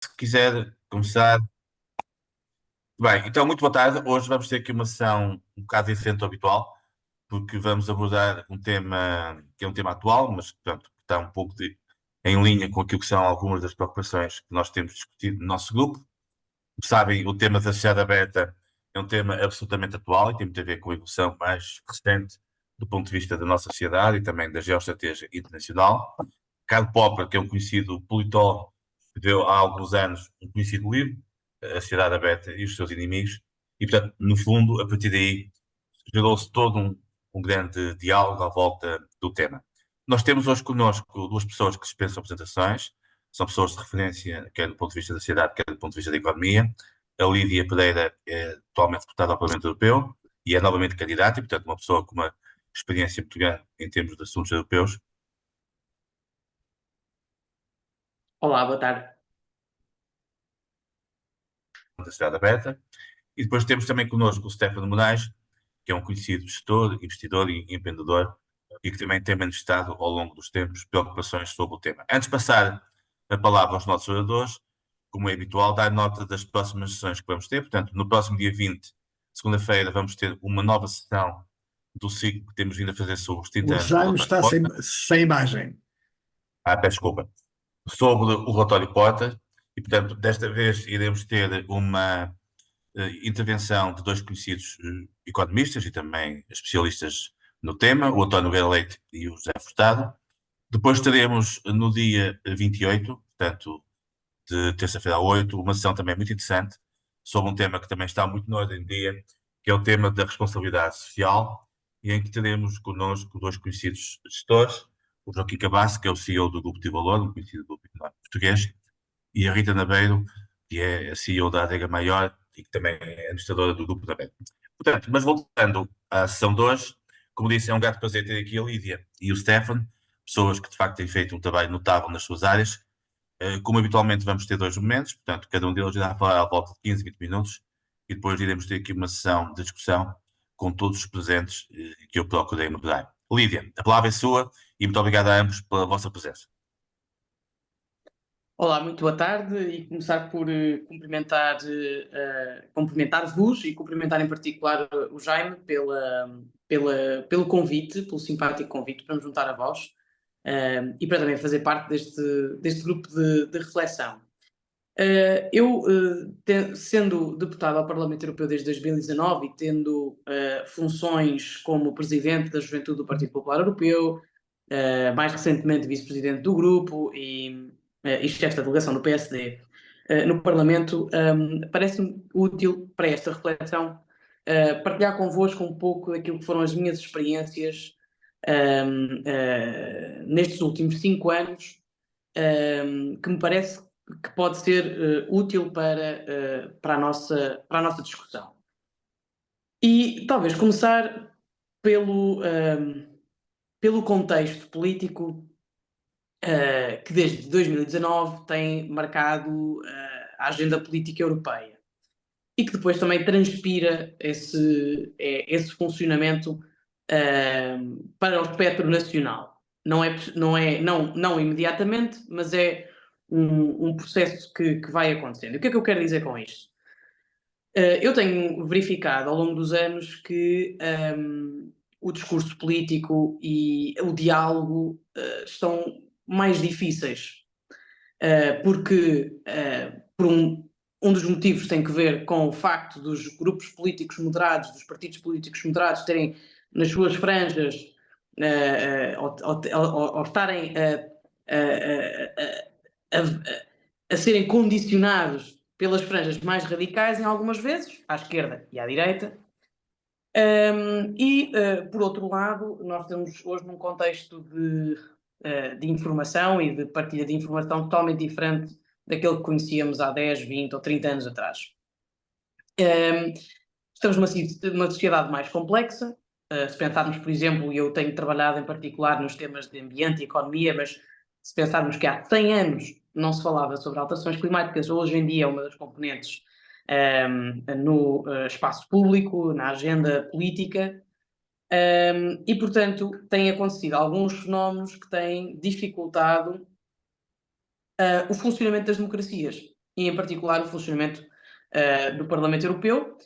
Se quiser começar. Bem, então, muito boa tarde. Hoje vamos ter aqui uma sessão um bocado diferente do habitual, porque vamos abordar um tema que é um tema atual, mas portanto, que está um pouco em linha com aquilo que são algumas das preocupações que nós temos discutido no nosso grupo. Como sabem, o tema da sociedade aberta é um tema absolutamente atual e tem muito a ver com a evolução mais recente do ponto de vista da nossa sociedade e também da geoestratégia internacional. Karl Popper, que é um conhecido politólogo, escreveu há alguns anos um conhecido livro, A Sociedade Aberta e os Seus Inimigos, e, portanto, no fundo, a partir daí, gerou-se todo um grande diálogo à volta do tema. Nós temos hoje connosco duas pessoas que dispensam apresentações, são pessoas de referência, quer do ponto de vista da sociedade, quer do ponto de vista da economia. A Lídia Pereira é atualmente deputada ao Parlamento Europeu e é novamente candidata, e, portanto, uma pessoa com uma experiência muito grande em termos de assuntos europeus. Olá, boa tarde. Da sociedade aberta. E depois temos também connosco o Stefano Moraes, que é um conhecido gestor, investidor e empreendedor, e que também tem manifestado ao longo dos tempos preocupações sobre o tema. Antes de passar a palavra aos nossos oradores, como é habitual, dar nota das próximas sessões que vamos ter. Portanto, no próximo dia 20, segunda-feira, vamos ter uma nova sessão do ciclo que temos vindo a fazer sobre os 30 O anos do Jaime relatório está Porta. sem imagem. Peço desculpa. Sobre o relatório Porta, e portanto, desta vez iremos ter uma intervenção de dois conhecidos economistas e também especialistas no tema, o António Nogueira Leite e o José Furtado. Depois teremos no dia 28, portanto, de terça-feira a 8, uma sessão também muito interessante sobre um tema que também está muito na ordem do dia, que é o tema da responsabilidade social, e em que teremos connosco dois conhecidos gestores, o Joaquim Cabasso, que é o CEO do Grupo de Valor, um conhecido grupo económico português, e a Rita Nabeiro, que é a CEO da Adega Maior e que também é administradora do Grupo Nabeiro. Portanto, mas voltando à sessão de hoje, como disse, é um grato prazer ter aqui a Lídia e o Stefan, pessoas que de facto têm feito um trabalho notável nas suas áreas. Como habitualmente vamos ter dois momentos, portanto, cada um deles irá falar à volta de 15, 20 minutos, e depois iremos ter aqui uma sessão de discussão com todos os presentes que eu procurei moderar. Lídia, a palavra é sua e muito obrigado a ambos pela vossa presença. Olá, muito boa tarde e começar por cumprimentar-vos e cumprimentar em particular o Jaime pelo convite, pelo simpático convite para me juntar a vós e para também fazer parte deste grupo de reflexão. Sendo deputado ao Parlamento Europeu desde 2019 e tendo funções como presidente da Juventude do Partido Popular Europeu, mais recentemente vice-presidente do grupo e chefe da delegação do PSD no Parlamento, parece-me útil para esta reflexão partilhar convosco um pouco daquilo que foram as minhas experiências nestes últimos 5 anos, que me parece que pode ser útil para a nossa discussão. E talvez começar pelo contexto político que desde 2019 tem marcado a agenda política europeia e que depois também transpira esse funcionamento para o espectro nacional. Não imediatamente, mas é um processo que vai acontecendo. O que é que eu quero dizer com isto? Eu tenho verificado ao longo dos anos que o discurso político e o diálogo estão mais difíceis, porque por um dos motivos tem que ver com o facto dos grupos políticos moderados, dos partidos políticos moderados terem nas suas franjas ou estarem a serem condicionados pelas franjas mais radicais, em algumas vezes, à esquerda e à direita. Por outro lado, nós estamos hoje num contexto de informação e de partilha de informação totalmente diferente daquele que conhecíamos há 10, 20 ou 30 anos atrás. Estamos numa sociedade mais complexa. Se pensarmos, por exemplo, e eu tenho trabalhado em particular nos temas de ambiente e economia, mas se pensarmos que há 100 anos não se falava sobre alterações climáticas, hoje em dia é uma das componentes no espaço público, na agenda política, e, portanto, têm acontecido alguns fenómenos que têm dificultado o funcionamento das democracias. e, em particular, o funcionamento do Parlamento Europeu,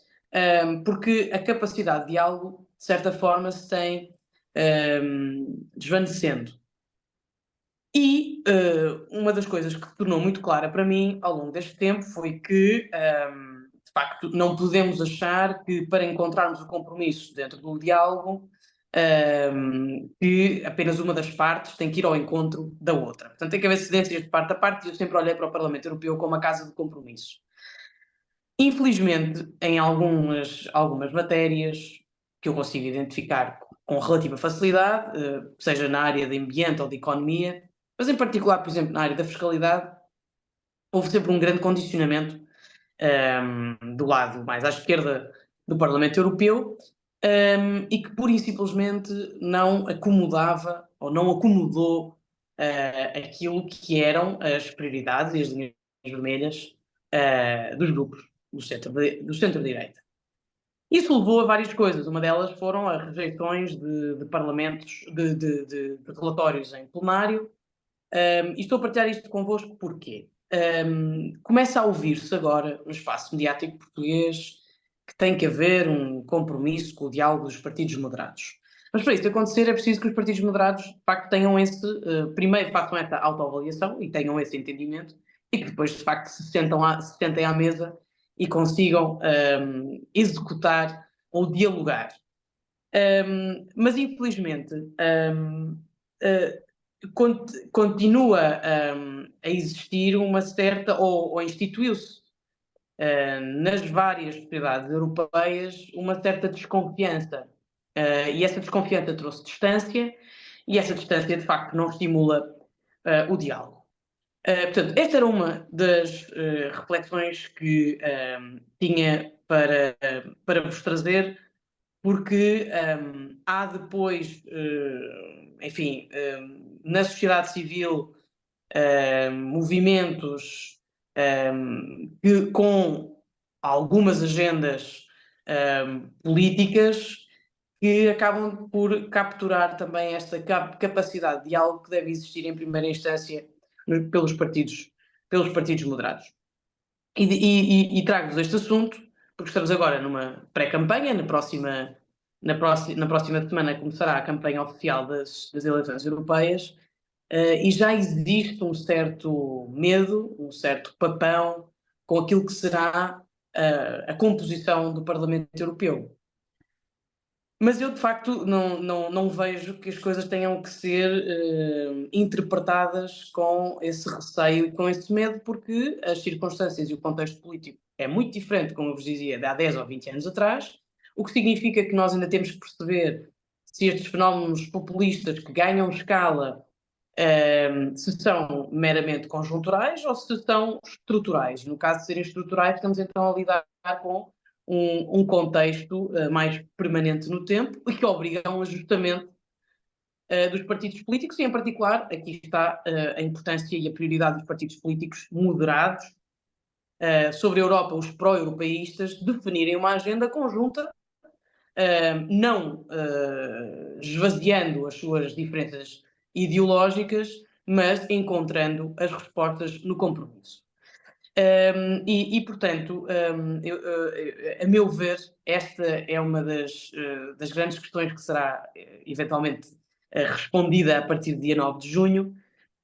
porque a capacidade de diálogo, de certa forma, se tem desvanecendo. E uma das coisas que se tornou muito clara para mim ao longo deste tempo foi que, de facto, não podemos achar que para encontrarmos o compromisso dentro do diálogo, que apenas uma das partes tem que ir ao encontro da outra. Portanto, tem que haver cedências de parte a parte, e eu sempre olhei para o Parlamento Europeu como a casa do compromisso. Infelizmente, em algumas matérias que eu consigo identificar com relativa facilidade, seja na área de ambiente ou de economia, mas em particular, por exemplo, na área da fiscalidade, houve sempre um grande condicionamento do lado mais à esquerda do Parlamento Europeu, e que pura e simplesmente não acomodava ou não acomodou aquilo que eram as prioridades e as linhas vermelhas dos grupos do centro-direita. Isso levou a várias coisas. Uma delas foram as rejeições de parlamentos, de relatórios em plenário. E estou a partilhar isto convosco porque começa a ouvir-se agora no espaço mediático português que tem que haver um compromisso com o diálogo dos partidos moderados. Mas para isso acontecer é preciso que os partidos moderados, de facto, tenham primeiro façam essa autoavaliação e tenham esse entendimento, e que depois, de facto, se sentem à mesa e consigam executar ou dialogar. Mas, infelizmente, continua a existir uma certa, ou instituiu-se nas várias sociedades europeias, uma certa desconfiança. E essa desconfiança trouxe distância, e essa distância, de facto, não estimula o diálogo. Portanto, esta era uma das reflexões que tinha para vos trazer, porque há depois, enfim, na sociedade civil, movimentos que, com algumas agendas políticas, que acabam por capturar também esta capacidade de diálogo que deve existir em primeira instância pelos partidos moderados. E trago-vos este assunto porque estamos agora numa pré-campanha. Na próxima semana começará a campanha oficial das eleições europeias, e já existe um certo medo, um certo papão com aquilo que será a composição do Parlamento Europeu. Mas eu, de facto, não vejo que as coisas tenham que ser interpretadas com esse receio e com esse medo, porque as circunstâncias e o contexto político é muito diferente, como eu vos dizia, de há 10 ou 20 anos atrás, o que significa que nós ainda temos que perceber se estes fenómenos populistas que ganham escala se são meramente conjunturais ou se são estruturais. No caso de serem estruturais, estamos então a lidar com um contexto mais permanente no tempo e que obriga a um ajustamento dos partidos políticos, e em particular aqui está a importância e a prioridade dos partidos políticos moderados, sobre a Europa, os pró-europeístas, definirem uma agenda conjunta, não esvaziando as suas diferenças ideológicas, mas encontrando as respostas no compromisso. Portanto, a meu ver, esta é uma das grandes questões que será eventualmente respondida a partir do dia 9 de junho,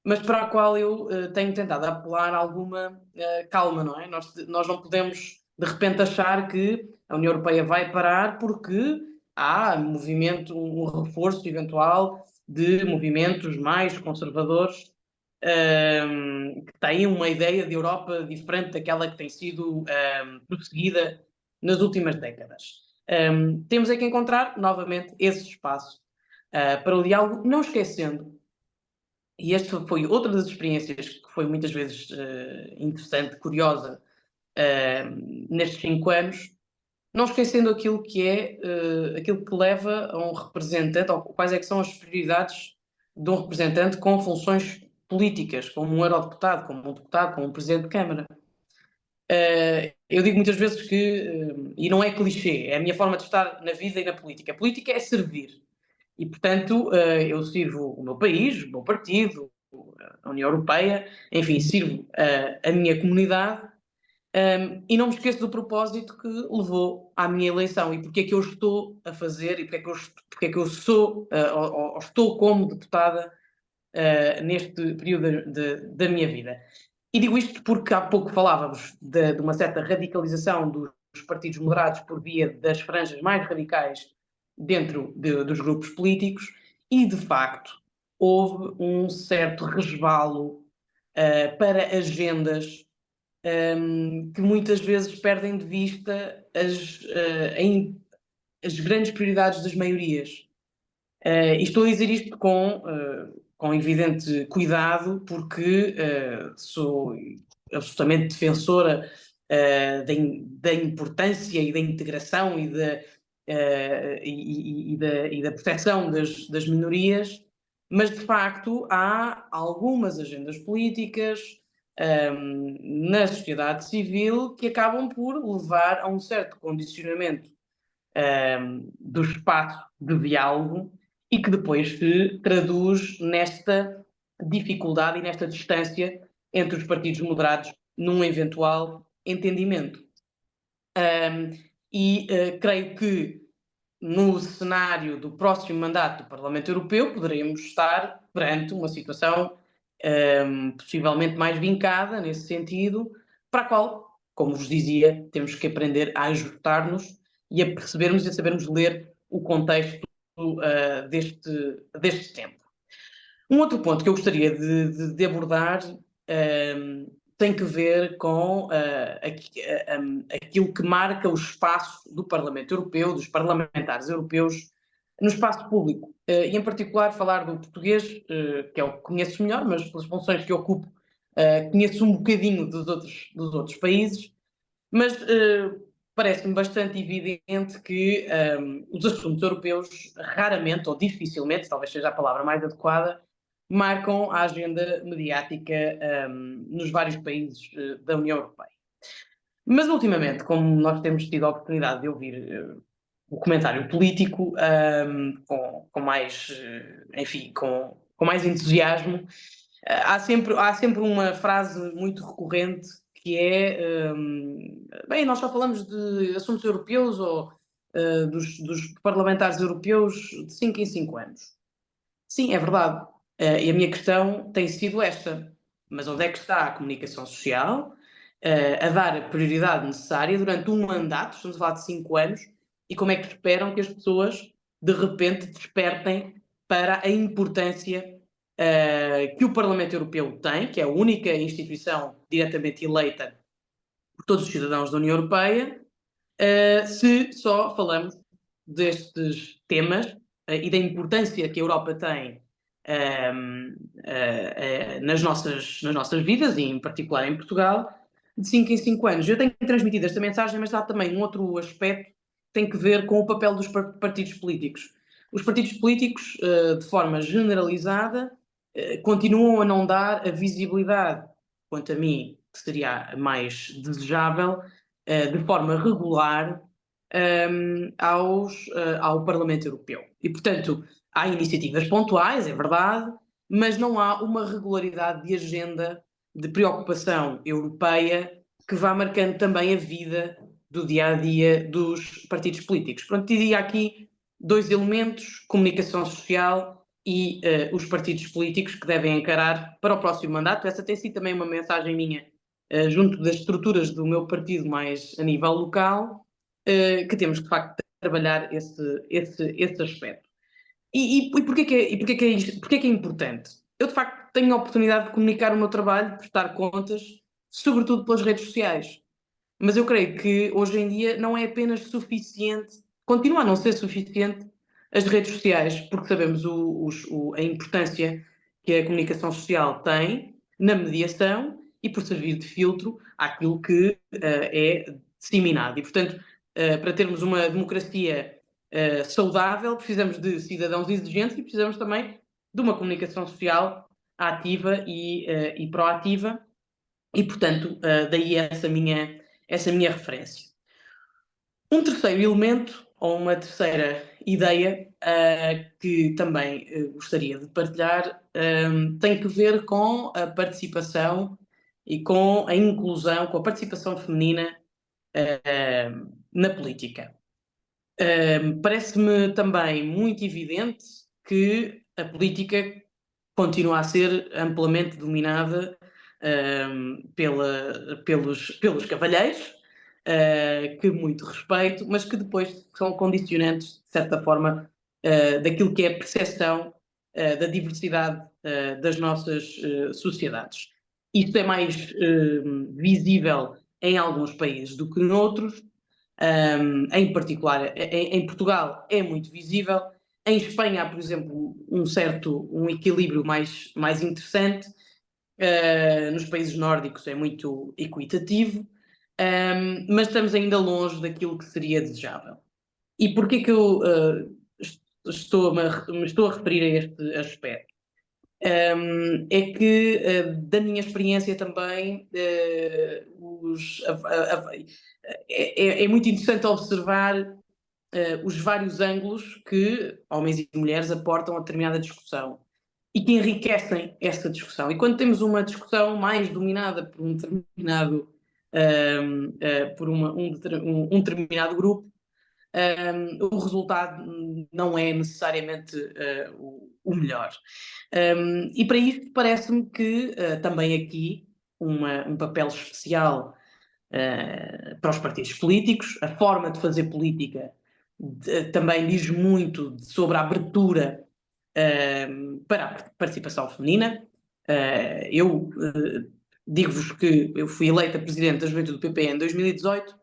mas para a qual eu tenho tentado apelar alguma calma, não é? Nós não podemos, de repente, achar que a União Europeia vai parar porque há um reforço eventual de movimentos mais conservadores que têm uma ideia de Europa diferente daquela que tem sido prosseguida nas últimas décadas. Temos é que encontrar, novamente, esse espaço para o diálogo, não esquecendo, e esta foi outra das experiências que foi muitas vezes interessante, curiosa, nestes 5 anos, não esquecendo aquilo que leva a um representante, ou quais é que são as prioridades de um representante com funções políticas, como um eurodeputado, como um deputado, como um presidente de Câmara. Eu digo muitas vezes que, e não é clichê, é a minha forma de estar na vida e na política. A política é servir. E, portanto, eu sirvo o meu país, o meu partido, a União Europeia, enfim, sirvo a minha comunidade, E não me esqueço do propósito que levou à minha eleição e porque é que eu estou a fazer e porque é que eu sou ou estou como deputada neste período da minha vida. E digo isto porque há pouco falávamos de uma certa radicalização dos partidos moderados por via das franjas mais radicais dentro dos grupos políticos e, de facto, houve um certo resvalo para agendas que muitas vezes perdem de vista as grandes prioridades das maiorias. E estou a dizer isto com evidente cuidado, porque sou absolutamente defensora da importância e da integração e da proteção das minorias, mas de facto há algumas agendas políticas na sociedade civil que acabam por levar a um certo condicionamento do espaço de diálogo e que depois se traduz nesta dificuldade e nesta distância entre os partidos moderados num eventual entendimento. Creio que no cenário do próximo mandato do Parlamento Europeu poderemos estar perante uma situação possivelmente mais vincada nesse sentido, para a qual, como vos dizia, temos que aprender a ajustar-nos e a percebermos e a sabermos ler o contexto deste tempo. Um outro ponto que eu gostaria de abordar tem que ver com aquilo que marca o espaço do Parlamento Europeu, dos parlamentares europeus, no espaço público. E, em particular, falar do português, que é o que conheço melhor, mas pelas funções que ocupo, conheço um bocadinho dos outros países, mas parece-me bastante evidente que os assuntos europeus raramente, ou dificilmente, talvez seja a palavra mais adequada, marcam a agenda mediática nos vários países da União Europeia. Mas, ultimamente, como nós temos tido a oportunidade de ouvir o comentário político com mais, enfim, com mais entusiasmo, há sempre uma frase muito recorrente que é bem, nós só falamos de assuntos europeus ou dos parlamentares europeus de 5 em 5 anos. Sim, é verdade. E a minha questão tem sido esta. Mas onde é que está a comunicação social a dar a prioridade necessária durante um mandato, estamos a falar de 5 anos, e como é que esperam que as pessoas de repente despertem para a importância que o Parlamento Europeu tem, que é a única instituição diretamente eleita por todos os cidadãos da União Europeia, se só falamos destes temas e da importância que a Europa tem nas nossas vidas, e em particular em Portugal, de 5 em 5 anos. Eu tenho transmitido esta mensagem, mas há também um outro aspecto que tem que ver com o papel dos partidos políticos. Os partidos políticos, de forma generalizada, continuam a não dar a visibilidade, quanto a mim, que seria mais desejável, de forma regular ao Parlamento Europeu. E, portanto, há iniciativas pontuais, é verdade, mas não há uma regularidade de agenda de preocupação europeia que vá marcando também a vida do dia-a-dia dos partidos políticos. Pronto, diria aqui 2 elementos: comunicação social e os partidos políticos, que devem encarar para o próximo mandato. Essa tem sido também uma mensagem minha junto das estruturas do meu partido mais a nível local, que temos de facto de trabalhar esse aspecto. E porquê que é importante? Eu de facto tenho a oportunidade de comunicar o meu trabalho, de prestar contas, sobretudo pelas redes sociais. Mas eu creio que hoje em dia não é apenas suficiente, continua a não ser suficiente as redes sociais, porque sabemos a importância que a comunicação social tem na mediação e por servir de filtro àquilo que é disseminado. E, portanto, para termos uma democracia saudável, precisamos de cidadãos exigentes e precisamos também de uma comunicação social ativa e proativa. E, portanto, daí essa minha referência. Um terceiro elemento, ou uma terceira ideia, que também gostaria de partilhar, tem que ver com a participação e com a inclusão, com a participação feminina na política. Parece-me também muito evidente que a política continua a ser amplamente dominada pelos cavalheiros, que muito respeito, mas que depois são condicionantes, de certa forma, daquilo que é a percepção da diversidade das nossas sociedades. Isto é mais visível em alguns países do que noutros. Em particular, em Portugal é muito visível. Em Espanha há, por exemplo, um equilíbrio mais interessante. Nos países nórdicos é muito equitativo, mas estamos ainda longe daquilo que seria desejável. E porquê que eu me estou a referir a este aspecto? É que, da minha experiência também, é muito interessante observar os vários ângulos que homens e mulheres aportam a determinada discussão e que enriquecem essa discussão. E quando temos uma discussão mais dominada por um determinado, um determinado grupo, o resultado não é necessariamente o melhor. E para isto parece-me que também aqui um papel especial para os partidos políticos, a forma de fazer política também diz muito sobre a abertura para a participação feminina. Digo-vos que eu fui eleita presidente da Juventude do PP em 2018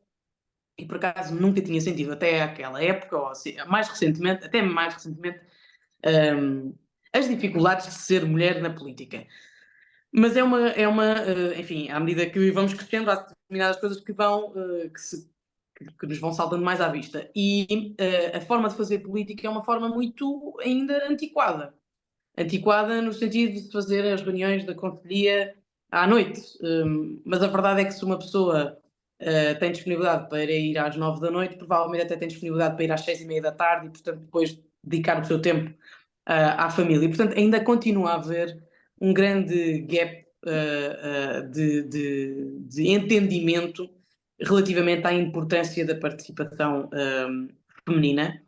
e por acaso nunca tinha sentido até aquela época, ou mais recentemente, as dificuldades de ser mulher na política. Mas enfim, à medida que vamos crescendo, há determinadas coisas que nos vão saltando mais à vista. E a forma de fazer política é uma forma muito ainda antiquada. Antiquada no sentido de fazer as reuniões da conselhia à noite. Mas a verdade é que se uma pessoa tem disponibilidade para ir às 9 da noite, provavelmente até tem disponibilidade para ir às 6:30 da tarde e, portanto, depois dedicar o seu tempo à família. E, portanto, ainda continua a haver um grande gap de entendimento relativamente à importância da participação feminina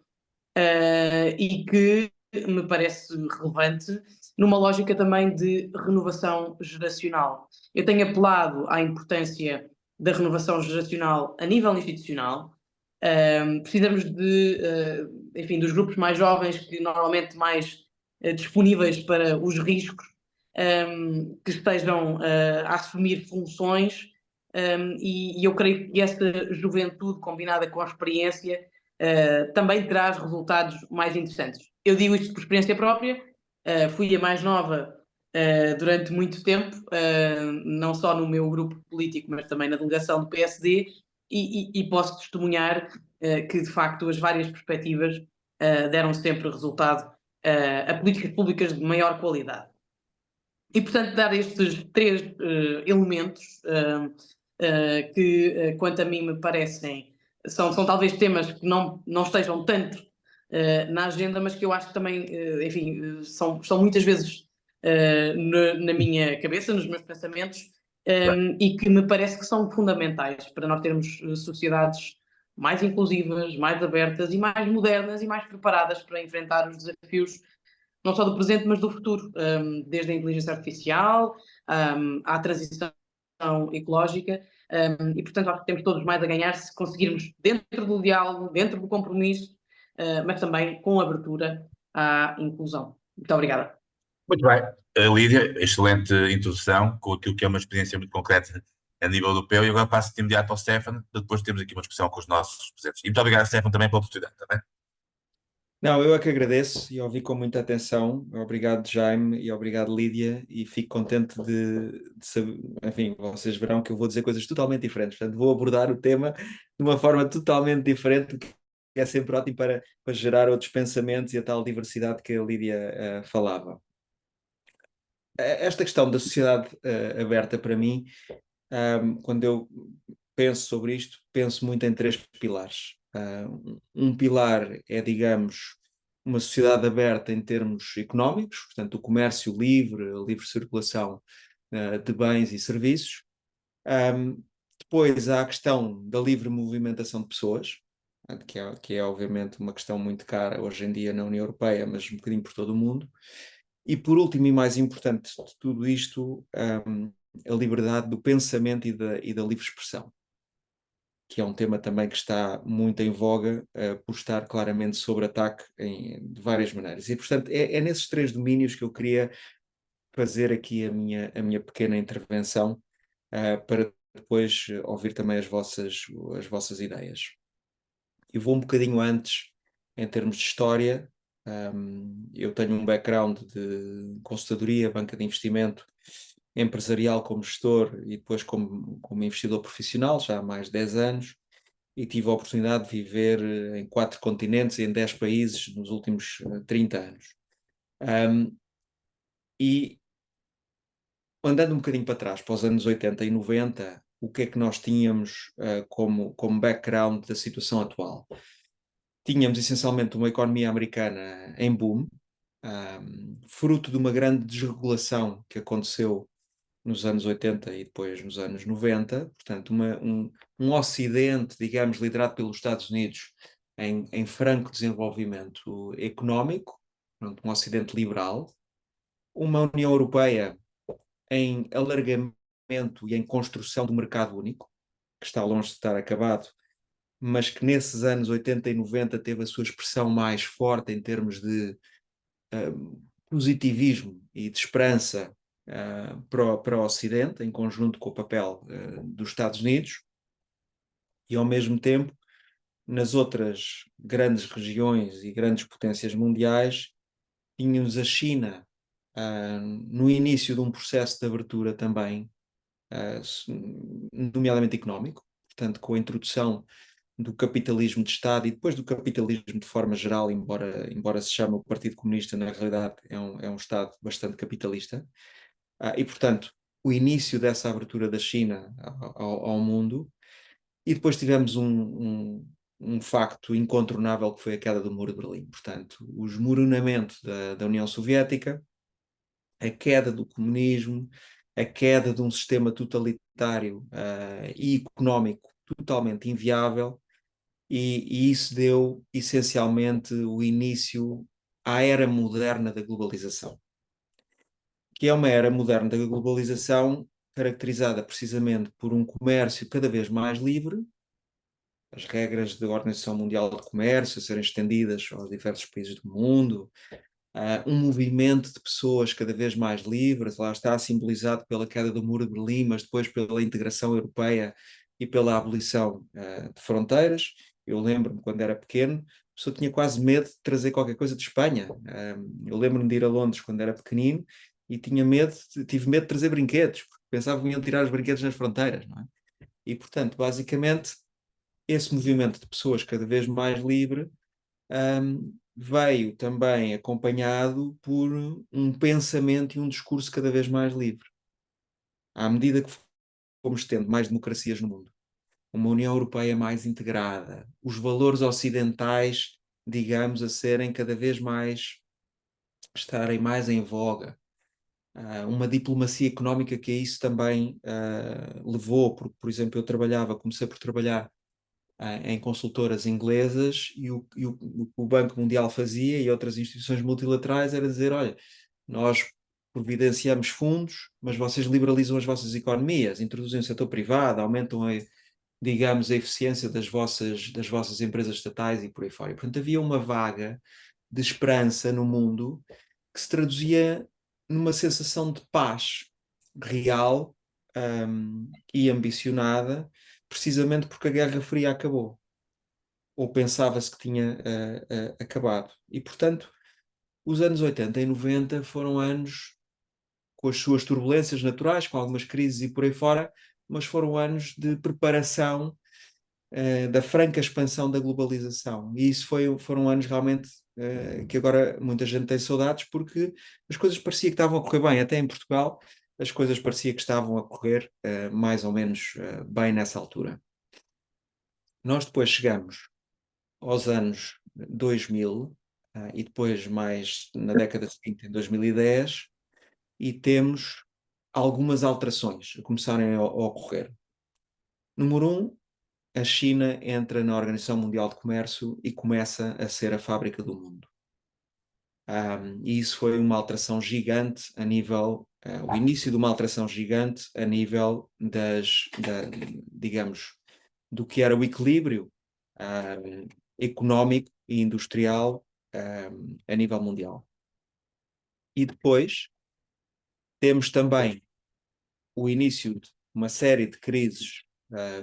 e que me parece relevante numa lógica também de renovação geracional. Eu tenho apelado à importância da renovação geracional a nível institucional. Precisamos enfim, dos grupos mais jovens, que normalmente mais disponíveis para os riscos, que estejam a assumir funções, e eu creio que esta juventude combinada com a experiência também traz resultados mais interessantes. Eu digo isto por experiência própria, fui a mais nova durante muito tempo, não só no meu grupo político, mas também na delegação do PSD, e posso testemunhar que, de facto, as várias perspectivas deram sempre resultado a políticas públicas de maior qualidade. E, portanto, dar estes três elementos que, quanto a mim, me parecem, são talvez temas que não estejam tanto na agenda, mas que eu acho que também, enfim, são muitas vezes na minha cabeça, nos meus pensamentos, e que me parece que são fundamentais para nós termos sociedades mais inclusivas, mais abertas e mais modernas e mais preparadas para enfrentar os desafios não só do presente, mas do futuro, desde a inteligência artificial à transição ecológica, e portanto acho que temos todos mais a ganhar se conseguirmos, dentro do diálogo, dentro do compromisso, mas também com abertura à inclusão. Muito obrigada. Muito bem. Lídia, excelente introdução, com aquilo que é uma experiência muito concreta a nível europeu. E agora passo de imediato ao Stefano, depois temos aqui uma discussão com os nossos presentes. E muito obrigado, Stefano, também pela oportunidade. Tá bem? Não, eu é que agradeço e ouvi com muita atenção. Obrigado, Jaime, e obrigado, Lídia, e fico contente de saber. Enfim, vocês verão que eu vou dizer coisas totalmente diferentes. Portanto, vou abordar o tema de uma forma totalmente diferente, o que é sempre ótimo para gerar outros pensamentos e a tal diversidade que a Lídia falava. Esta questão da sociedade aberta, para mim, quando eu penso sobre isto, penso muito em três pilares. Um pilar é, digamos, uma sociedade aberta em termos económicos, portanto, o comércio livre, a livre circulação de bens e serviços. Depois há a questão da livre movimentação de pessoas, que é obviamente uma questão muito cara hoje em dia na União Europeia, mas um bocadinho por todo o mundo. E por último e mais importante de tudo isto, a liberdade do pensamento e da livre expressão, que é um tema também que está muito em voga, por estar claramente sob ataque de várias maneiras. E, portanto, é nesses 3 domínios que eu queria fazer aqui a minha pequena intervenção, para depois ouvir também as vossas ideias. Eu vou um bocadinho antes, em termos de história. Eu tenho um background de consultadoria, banca de investimento, empresarial como gestor e depois como investidor profissional, já há mais de 10 anos, e tive a oportunidade de viver em 4 continentes e em 10 países nos últimos 30 anos. E andando um bocadinho para trás, para os anos 80 e 90, o que é que nós tínhamos como background da situação atual? Tínhamos essencialmente uma economia americana em boom, fruto de uma grande desregulação que aconteceu nos anos 80 e depois nos anos 90, portanto um Ocidente, digamos, liderado pelos Estados Unidos em franco desenvolvimento económico, portanto, um Ocidente liberal, uma União Europeia em alargamento e em construção do mercado único, que está longe de estar acabado, mas que nesses anos 80 e 90 teve a sua expressão mais forte em termos de positivismo e de esperança para o Ocidente, em conjunto com o papel dos Estados Unidos, e ao mesmo tempo, nas outras grandes regiões e grandes potências mundiais, tínhamos a China no início de um processo de abertura também, nomeadamente económico, portanto, com a introdução do capitalismo de Estado e depois do capitalismo de forma geral, embora se chame o Partido Comunista, na realidade é um Estado bastante capitalista. E, portanto, o início dessa abertura da China ao mundo. E depois tivemos um facto incontornável, que foi a queda do Muro de Berlim. Portanto, o esmoronamento da União Soviética, a queda do comunismo, a queda de um sistema totalitário e económico totalmente inviável, e isso deu essencialmente o início à era moderna da globalização, que é uma era moderna da globalização caracterizada precisamente por um comércio cada vez mais livre, as regras da Organização Mundial de Comércio a serem estendidas aos diversos países do mundo, um movimento de pessoas cada vez mais livres, lá está simbolizado pela queda do Muro de Berlim, mas depois pela integração europeia e pela abolição de fronteiras. Eu lembro-me, quando era pequeno, a pessoa tinha quase medo de trazer qualquer coisa de Espanha. Eu lembro-me de ir a Londres quando era pequenino e tive medo de trazer brinquedos, porque pensava que iam tirar os brinquedos nas fronteiras, não é? E, portanto, basicamente, esse movimento de pessoas cada vez mais livre veio também acompanhado por um pensamento e um discurso cada vez mais livre. À medida que fomos tendo mais democracias no mundo, uma União Europeia mais integrada, os valores ocidentais, digamos, a serem cada vez mais, estarem mais em voga, uma diplomacia económica que a isso também levou, porque, por exemplo, comecei por trabalhar em consultoras inglesas, e o que o Banco Mundial fazia e outras instituições multilaterais era dizer: olha, nós providenciamos fundos, mas vocês liberalizam as vossas economias, introduzem o setor privado, aumentam digamos, a eficiência das vossas empresas estatais e por aí fora. E, portanto, havia uma vaga de esperança no mundo que se traduzia numa sensação de paz real e ambicionada, precisamente porque a Guerra Fria acabou, ou pensava-se que tinha acabado. E, portanto, os anos 80 e 90 foram anos com as suas turbulências naturais, com algumas crises e por aí fora, mas foram anos de preparação da franca expansão da globalização. E isso foram anos realmente que agora muita gente tem saudades, porque as coisas parecia que estavam a correr bem, até em Portugal as coisas parecia que estavam a correr mais ou menos bem nessa altura. Nós depois chegamos aos anos 2000 e depois mais na década seguinte, em 2010, e temos algumas alterações a começarem a ocorrer. Número 1, a China entra na Organização Mundial de Comércio e começa a ser a fábrica do mundo. E isso foi uma alteração gigante a nível, o início de uma alteração gigante a nível digamos, do que era o equilíbrio económico e industrial a nível mundial. E depois temos também o início de uma série de crises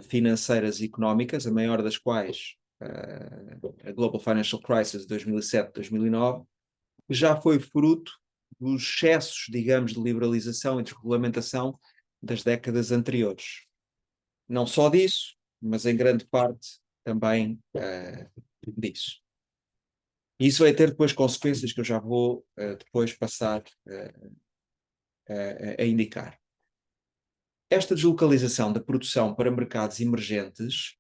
financeiras e económicas, a maior das quais a Global Financial Crisis de 2007-2009, que já foi fruto dos excessos, digamos, de liberalização e desregulamentação das décadas anteriores. Não só disso, mas em grande parte também disso. Isso vai ter depois consequências que eu já vou depois passar a indicar. Esta deslocalização da produção para mercados emergentes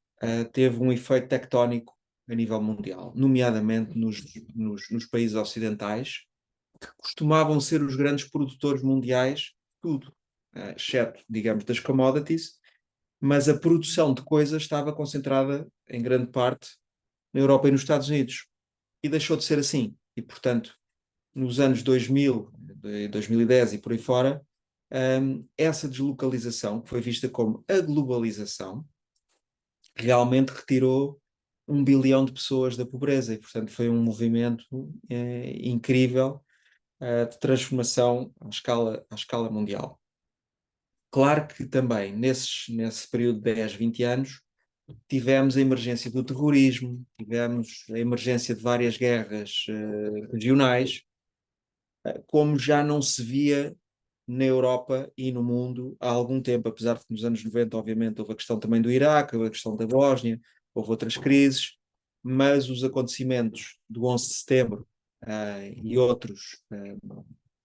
teve um efeito tectónico a nível mundial, nomeadamente nos países ocidentais, que costumavam ser os grandes produtores mundiais de tudo, exceto, digamos, das commodities, mas a produção de coisas estava concentrada, em grande parte, na Europa e nos Estados Unidos. E deixou de ser assim. E, portanto, nos anos 2000, 2010 e por aí fora, essa deslocalização, que foi vista como a globalização, realmente retirou 1 bilhão de pessoas da pobreza. E, portanto, foi um movimento incrível de transformação à escala mundial. Claro que também, nesse período de 10, 20 anos, tivemos a emergência do terrorismo, tivemos a emergência de várias guerras regionais, como já não se via na Europa e no mundo há algum tempo, apesar de que nos anos 90, obviamente, houve a questão também do Iraque, houve a questão da Bósnia, houve outras crises, mas os acontecimentos do 11 de setembro e outros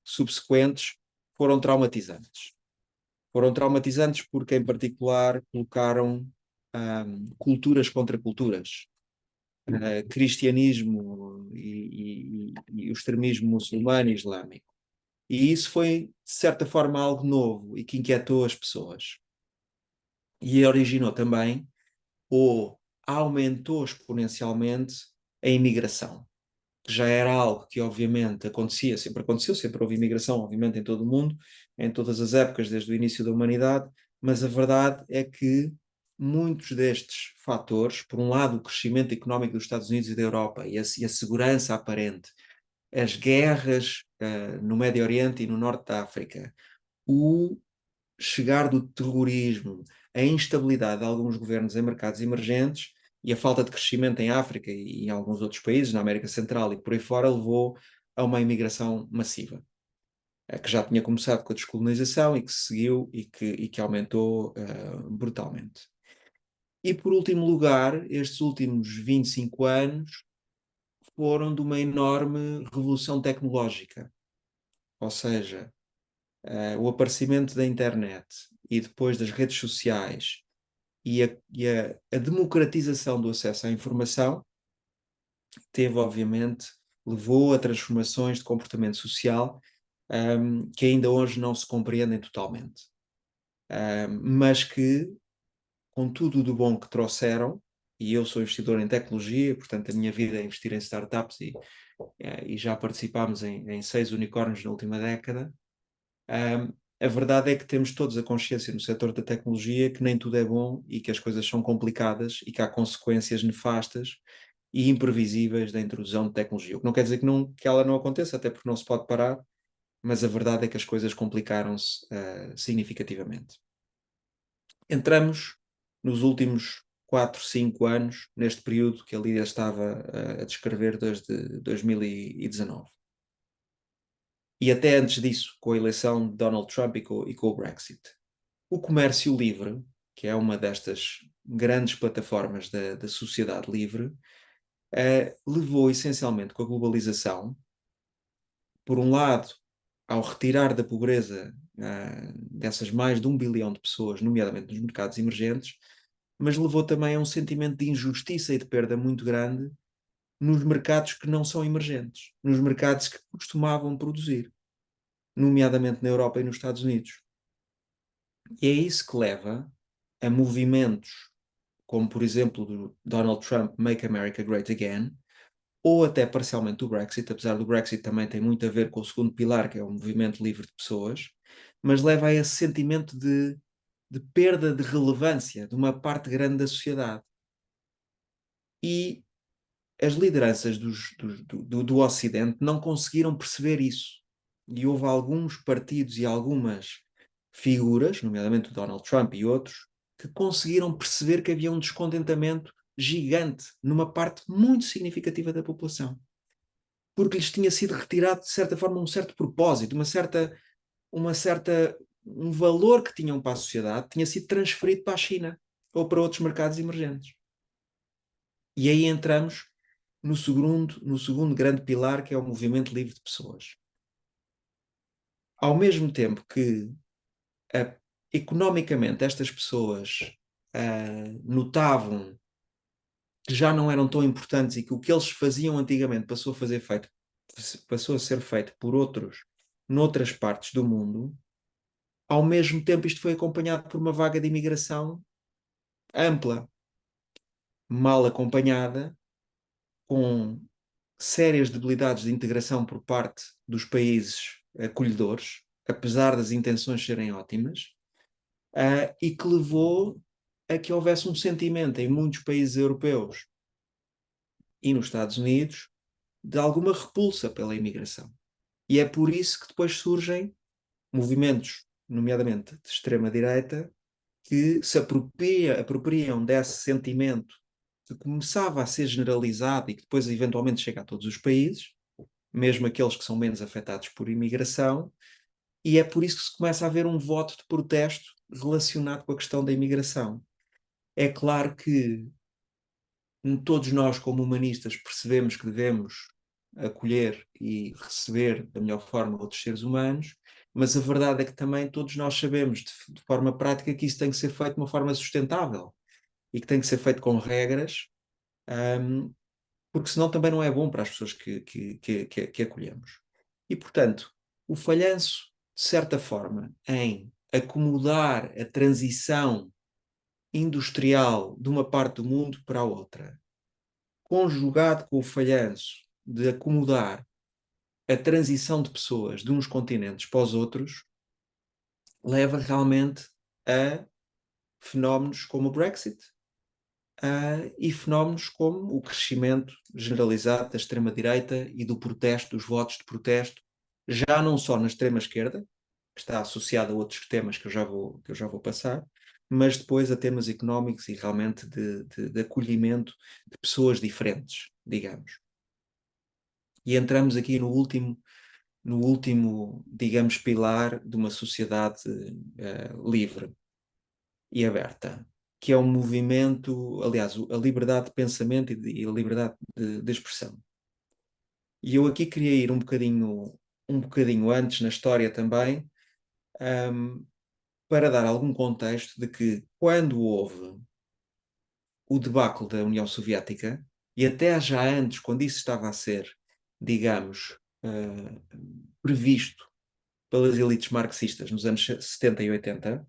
subsequentes foram traumatizantes. Foram traumatizantes porque, em particular, colocaram culturas contra culturas. Cristianismo e o extremismo muçulmano e islâmico. E isso foi, de certa forma, algo novo e que inquietou as pessoas. E originou também, ou aumentou exponencialmente, a imigração, que já era algo que, obviamente, aconteceu, sempre houve imigração, obviamente, em todo o mundo, em todas as épocas, desde o início da humanidade, mas a verdade é que muitos destes fatores, por um lado, o crescimento económico dos Estados Unidos e da Europa e a segurança aparente, as guerras no Médio Oriente e no Norte da África, o chegar do terrorismo, a instabilidade de alguns governos em mercados emergentes e a falta de crescimento em África e em alguns outros países, na América Central e por aí fora, levou a uma imigração massiva, que já tinha começado com a descolonização e que seguiu e que aumentou brutalmente. E por último lugar, estes últimos 25 anos foram de uma enorme revolução tecnológica, ou seja, o aparecimento da internet e depois das redes sociais e a democratização do acesso à informação levou a transformações de comportamento social que ainda hoje não se compreendem totalmente. Mas que, com tudo do bom que trouxeram, e eu sou investidor em tecnologia, portanto a minha vida é investir em startups e já participámos em 6 unicórnios na última década. A verdade é que temos todos a consciência no setor da tecnologia que nem tudo é bom e que as coisas são complicadas e que há consequências nefastas e imprevisíveis da introdução de tecnologia. O que não quer dizer que ela não aconteça, até porque não se pode parar, mas a verdade é que as coisas complicaram-se significativamente. Entramos nos últimos 4, 5 anos, neste período que a Lídia estava a descrever desde 2019. E até antes disso, com a eleição de Donald Trump e com o Brexit. O comércio livre, que é uma destas grandes plataformas da sociedade livre, levou essencialmente com a globalização, por um lado, ao retirar da pobreza dessas mais de 1 bilhão de pessoas, nomeadamente nos mercados emergentes, mas levou também a um sentimento de injustiça e de perda muito grande nos mercados que não são emergentes, nos mercados que costumavam produzir, nomeadamente na Europa e nos Estados Unidos. E é isso que leva a movimentos como, por exemplo, do Donald Trump, Make America Great Again, ou até parcialmente o Brexit, apesar do Brexit também tem muito a ver com o segundo pilar, que é o movimento livre de pessoas, mas leva a esse sentimento de perda de relevância de uma parte grande da sociedade. E as lideranças do Ocidente não conseguiram perceber isso. E houve alguns partidos e algumas figuras, nomeadamente o Donald Trump e outros, que conseguiram perceber que havia um descontentamento gigante numa parte muito significativa da população. Porque lhes tinha sido retirado, de certa forma, um certo propósito, um valor que tinham para a sociedade, tinha sido transferido para a China ou para outros mercados emergentes. E aí entramos no segundo grande pilar, que é o movimento livre de pessoas. Ao mesmo tempo que economicamente estas pessoas notavam que já não eram tão importantes e que o que eles faziam antigamente passou a ser feito por outros noutras partes do mundo, ao mesmo tempo isto foi acompanhado por uma vaga de imigração ampla, mal acompanhada, com sérias debilidades de integração por parte dos países acolhedores, apesar das intenções serem ótimas, e que levou a que houvesse um sentimento em muitos países europeus e nos Estados Unidos de alguma repulsa pela imigração. E é por isso que depois surgem movimentos, nomeadamente de extrema-direita, que se apropriam desse sentimento que começava a ser generalizado e que depois eventualmente chega a todos os países, mesmo aqueles que são menos afetados por imigração, e é por isso que se começa a haver um voto de protesto relacionado com a questão da imigração. É claro que todos nós, como humanistas, percebemos que devemos acolher e receber da melhor forma outros seres humanos, mas a verdade é que também todos nós sabemos de forma prática que isso tem que ser feito de uma forma sustentável e que tem que ser feito com regras, porque senão também não é bom para as pessoas que acolhemos. E, portanto, o falhanço, de certa forma, em acomodar a transição industrial de uma parte do mundo para a outra, conjugado com o falhanço de acomodar a transição de pessoas de uns continentes para os outros, leva realmente a fenómenos como o Brexit, e fenómenos como o crescimento generalizado da extrema-direita e do protesto, dos votos de protesto, já não só na extrema-esquerda, que está associado a outros temas que eu já vou passar, mas depois a temas económicos e realmente de acolhimento de pessoas diferentes, digamos. E entramos aqui no último, digamos, pilar de uma sociedade livre e aberta, que é um movimento, aliás, a liberdade de pensamento e a liberdade de expressão. E eu aqui queria ir um bocadinho antes na história também, para dar algum contexto de que quando houve o debacle da União Soviética, e até já antes, quando isso estava a ser, digamos, previsto pelas elites marxistas nos anos 70 e 80,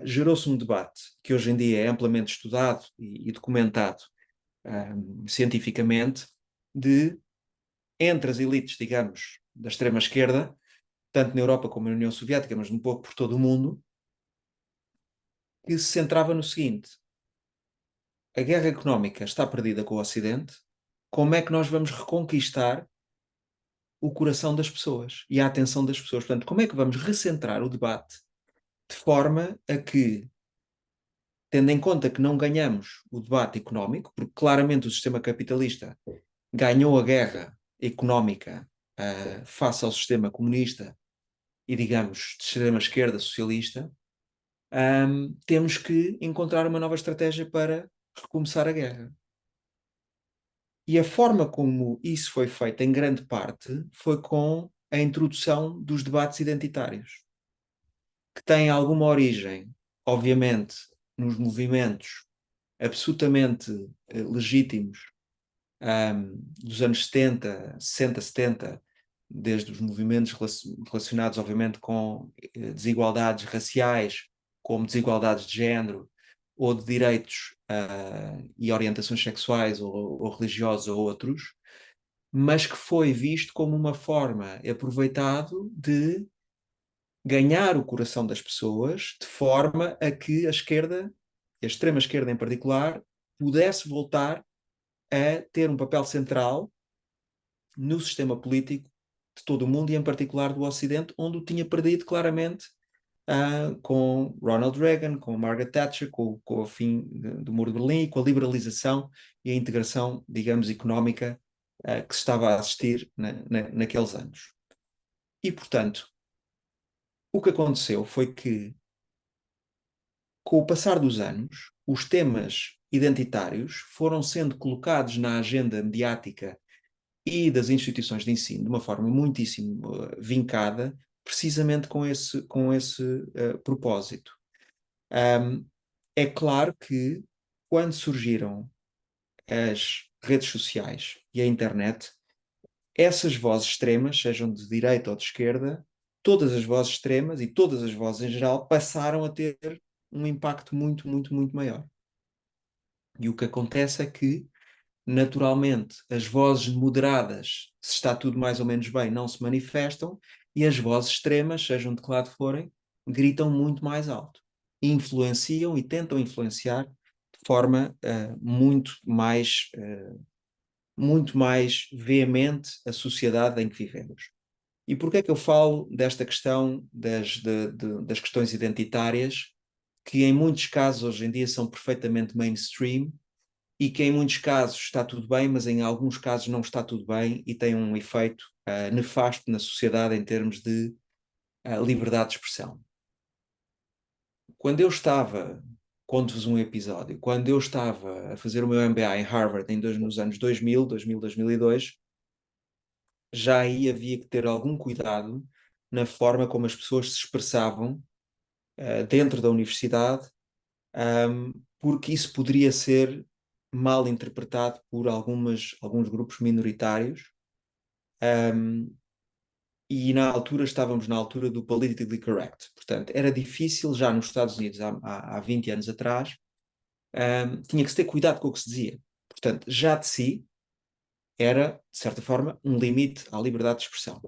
gerou-se um debate que hoje em dia é amplamente estudado e documentado cientificamente, entre as elites, digamos, da extrema-esquerda, tanto na Europa como na União Soviética, mas um pouco por todo o mundo, que se centrava no seguinte: a guerra económica está perdida com o Ocidente, como é que nós vamos reconquistar o coração das pessoas e a atenção das pessoas? Portanto, como é que vamos recentrar o debate de forma a que, tendo em conta que não ganhamos o debate económico, porque claramente o sistema capitalista ganhou a guerra económica face ao sistema comunista e, digamos, de extrema-esquerda socialista, temos que encontrar uma nova estratégia para recomeçar a guerra. E a forma como isso foi feito, em grande parte, foi com a introdução dos debates identitários, que têm alguma origem, obviamente, nos movimentos absolutamente legítimos dos anos 70, 60, 70, desde os movimentos relacionados, obviamente, com desigualdades raciais, como desigualdades de género, ou de direitos e orientações sexuais ou religiosos ou outros, mas que foi visto como uma forma aproveitado de ganhar o coração das pessoas, de forma a que a esquerda, a extrema-esquerda em particular, pudesse voltar a ter um papel central no sistema político de todo o mundo e em particular do Ocidente, onde o tinha perdido claramente com Ronald Reagan, com Margaret Thatcher, com o fim do Muro de Berlim, com a liberalização e a integração, digamos, económica que se estava a assistir naqueles anos. E, portanto, o que aconteceu foi que, com o passar dos anos, os temas identitários foram sendo colocados na agenda mediática e das instituições de ensino de uma forma muitíssimo vincada, precisamente com esse propósito. É claro que, quando surgiram as redes sociais e a internet, essas vozes extremas, sejam de direita ou de esquerda, todas as vozes extremas e todas as vozes em geral passaram a ter um impacto muito, muito, muito maior. E o que acontece é que, naturalmente, as vozes moderadas, se está tudo mais ou menos bem, não se manifestam, e as vozes extremas, sejam de que lado forem, gritam muito mais alto. E influenciam e tentam influenciar de forma muito mais veemente a sociedade em que vivemos. E porquê é que eu falo desta questão das questões identitárias, que em muitos casos hoje em dia são perfeitamente mainstream, e que em muitos casos está tudo bem, mas em alguns casos não está tudo bem e tem um efeito nefasto na sociedade em termos de liberdade de expressão. Conto-vos um episódio, quando eu estava a fazer o meu MBA em Harvard nos anos 2000, 2002, já aí havia que ter algum cuidado na forma como as pessoas se expressavam dentro da universidade, porque isso poderia ser mal interpretado por alguns grupos minoritários, e na altura estávamos na altura do politically correct. Portanto, era difícil já nos Estados Unidos, há 20 anos atrás, tinha que se ter cuidado com o que se dizia. Portanto, já de si era, de certa forma, um limite à liberdade de expressão.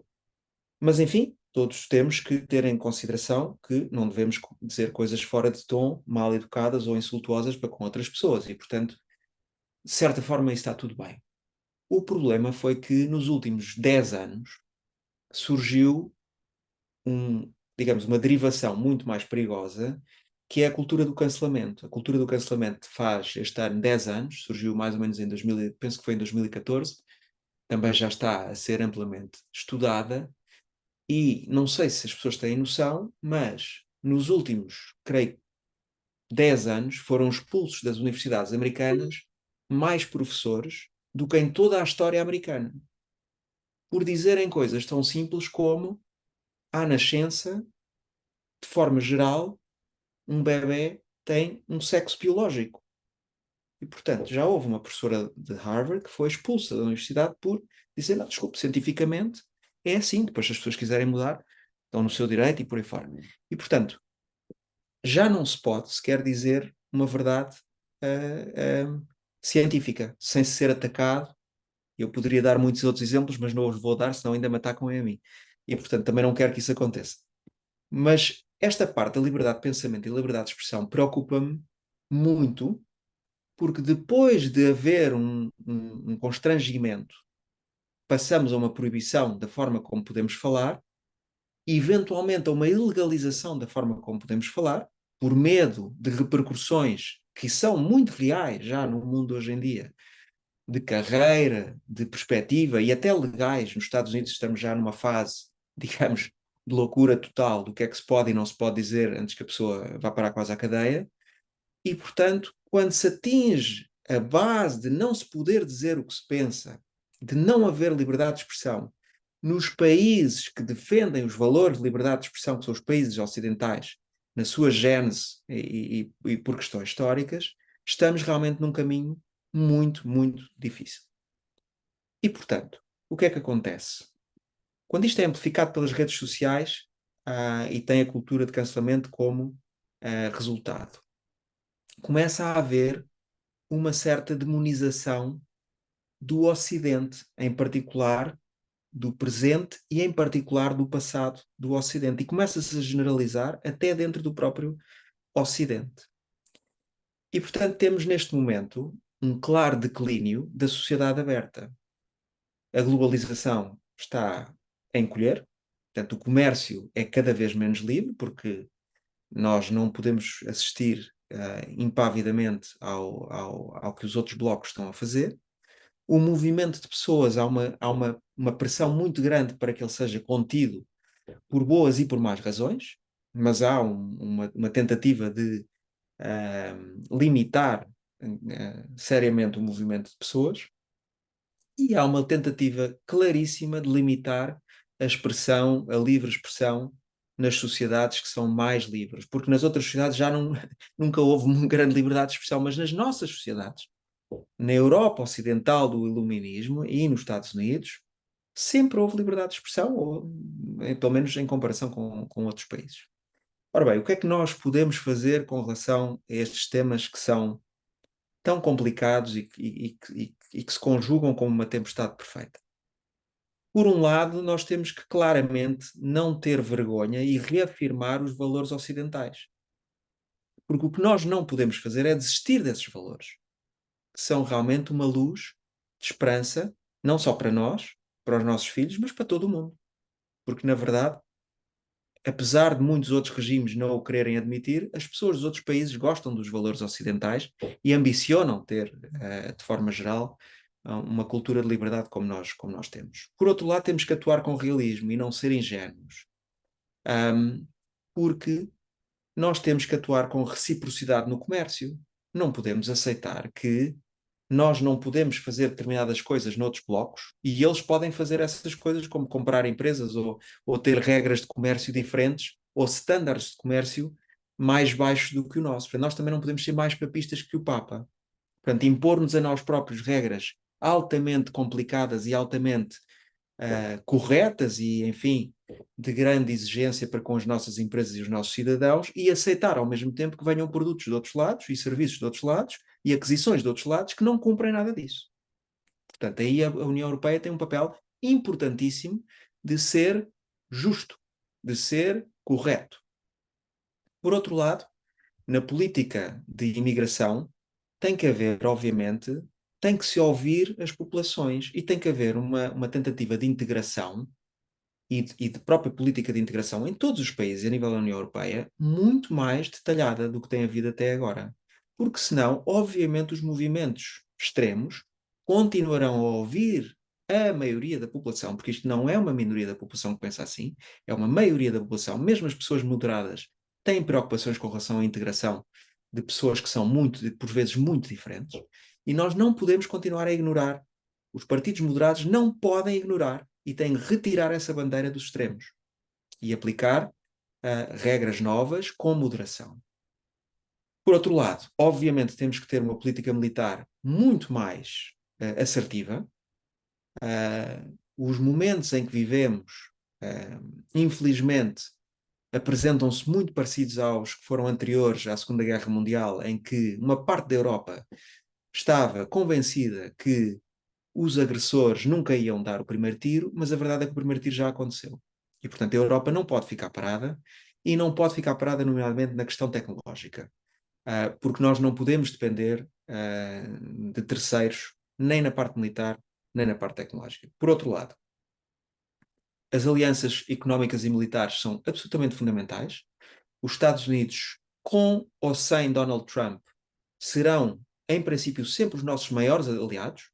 Mas, enfim, todos temos que ter em consideração que não devemos dizer coisas fora de tom, mal educadas ou insultuosas para com outras pessoas. E, portanto, de certa forma, isso está tudo bem. O problema foi que nos últimos 10 anos surgiu digamos, uma derivação muito mais perigosa, que é a cultura do cancelamento. A cultura do cancelamento faz este ano 10 anos, surgiu mais ou menos penso que foi em 2014, também já está a ser amplamente estudada, e não sei se as pessoas têm noção, mas nos últimos, creio, 10 anos foram expulsos das universidades americanas mais professores do que em toda a história americana, por dizerem coisas tão simples como: à nascença, de forma geral, um bebê tem um sexo biológico. E, portanto, já houve uma professora de Harvard que foi expulsa da universidade por dizer: não, desculpe, cientificamente é assim, depois se as pessoas quiserem mudar, estão no seu direito e por aí fora. E, portanto, já não se pode sequer dizer uma verdade científica, sem ser atacado. Eu poderia dar muitos outros exemplos, mas não os vou dar, senão ainda me atacam a mim. E, portanto, também não quero que isso aconteça. Mas esta parte da liberdade de pensamento e liberdade de expressão preocupa-me muito, porque depois de haver um constrangimento, passamos a uma proibição da forma como podemos falar, eventualmente a uma ilegalização da forma como podemos falar, por medo de repercussões que são muito reais já no mundo hoje em dia, de carreira, de perspectiva e até legais. Nos Estados Unidos estamos já numa fase, digamos, de loucura total do que é que se pode e não se pode dizer antes que a pessoa vá parar quase à cadeia. E, portanto, quando se atinge a base de não se poder dizer o que se pensa, de não haver liberdade de expressão, nos países que defendem os valores de liberdade de expressão, que são os países ocidentais, na sua gênese e por questões históricas, estamos realmente num caminho muito, muito difícil. E, portanto, o que é que acontece? Quando isto é amplificado pelas redes sociais, e tem a cultura de cancelamento como resultado, começa a haver uma certa demonização do Ocidente, em particular do presente e em particular do passado do Ocidente, e começa-se a generalizar até dentro do próprio Ocidente. E, portanto, temos neste momento um claro declínio da sociedade aberta. A globalização está a encolher, portanto, o comércio é cada vez menos livre, porque nós não podemos assistir impavidamente ao que os outros blocos estão a fazer. O movimento de pessoas, há uma pressão muito grande para que ele seja contido por boas e por más razões, mas há uma tentativa de limitar seriamente o movimento de pessoas, e há uma tentativa claríssima de limitar a expressão, a livre expressão nas sociedades que são mais livres, porque nas outras sociedades já nunca houve uma grande liberdade de expressão, mas nas nossas sociedades, na Europa Ocidental do Iluminismo e nos Estados Unidos, sempre houve liberdade de expressão, ou, pelo menos em comparação com outros países. Ora bem, o que é que nós podemos fazer com relação a estes temas que são tão complicados e que se conjugam como uma tempestade perfeita? Por um lado, nós temos que claramente não ter vergonha e reafirmar os valores ocidentais. Porque o que nós não podemos fazer é desistir desses valores, que são realmente uma luz de esperança, não só para nós, para os nossos filhos, mas para todo o mundo. Porque, na verdade, apesar de muitos outros regimes não o quererem admitir, as pessoas dos outros países gostam dos valores ocidentais e ambicionam ter, de forma geral, uma cultura de liberdade como nós temos. Por outro lado, temos que atuar com realismo e não ser ingênuos, porque nós temos que atuar com reciprocidade no comércio. Não podemos aceitar que nós não podemos fazer determinadas coisas noutros blocos e eles podem fazer essas coisas, como comprar empresas ou ter regras de comércio diferentes ou estándares de comércio mais baixos do que o nosso. Portanto, nós também não podemos ser mais papistas que o Papa. Portanto, impor-nos a nós próprios regras altamente complicadas e altamente corretas e, enfim, de grande exigência para com as nossas empresas e os nossos cidadãos, e aceitar ao mesmo tempo que venham produtos de outros lados e serviços de outros lados e aquisições de outros lados que não cumprem nada disso. Portanto, aí a União Europeia tem um papel importantíssimo de ser justo, de ser correto. Por outro lado, na política de imigração, tem que haver, obviamente, tem que se ouvir as populações e tem que haver uma tentativa de integração e de própria política de integração em todos os países a nível da União Europeia muito mais detalhada do que tem havido até agora. Porque senão, obviamente, os movimentos extremos continuarão a ouvir a maioria da população, porque isto não é uma minoria da população que pensa assim, é uma maioria da população, mesmo as pessoas moderadas têm preocupações com relação à integração de pessoas que são por vezes muito diferentes, e nós não podemos continuar a ignorar. Os partidos moderados não podem ignorar e têm que retirar essa bandeira dos extremos e aplicar regras novas com moderação. Por outro lado, obviamente temos que ter uma política militar muito mais assertiva. Os momentos em que vivemos, infelizmente, apresentam-se muito parecidos aos que foram anteriores à Segunda Guerra Mundial, em que uma parte da Europa estava convencida que os agressores nunca iam dar o primeiro tiro, mas a verdade é que o primeiro tiro já aconteceu. E, portanto, a Europa não pode ficar parada, e não pode ficar parada, nomeadamente, na questão tecnológica, porque nós não podemos depender de terceiros, nem na parte militar, nem na parte tecnológica. Por outro lado, as alianças económicas e militares são absolutamente fundamentais. Os Estados Unidos, com ou sem Donald Trump, serão, em princípio, sempre os nossos maiores aliados.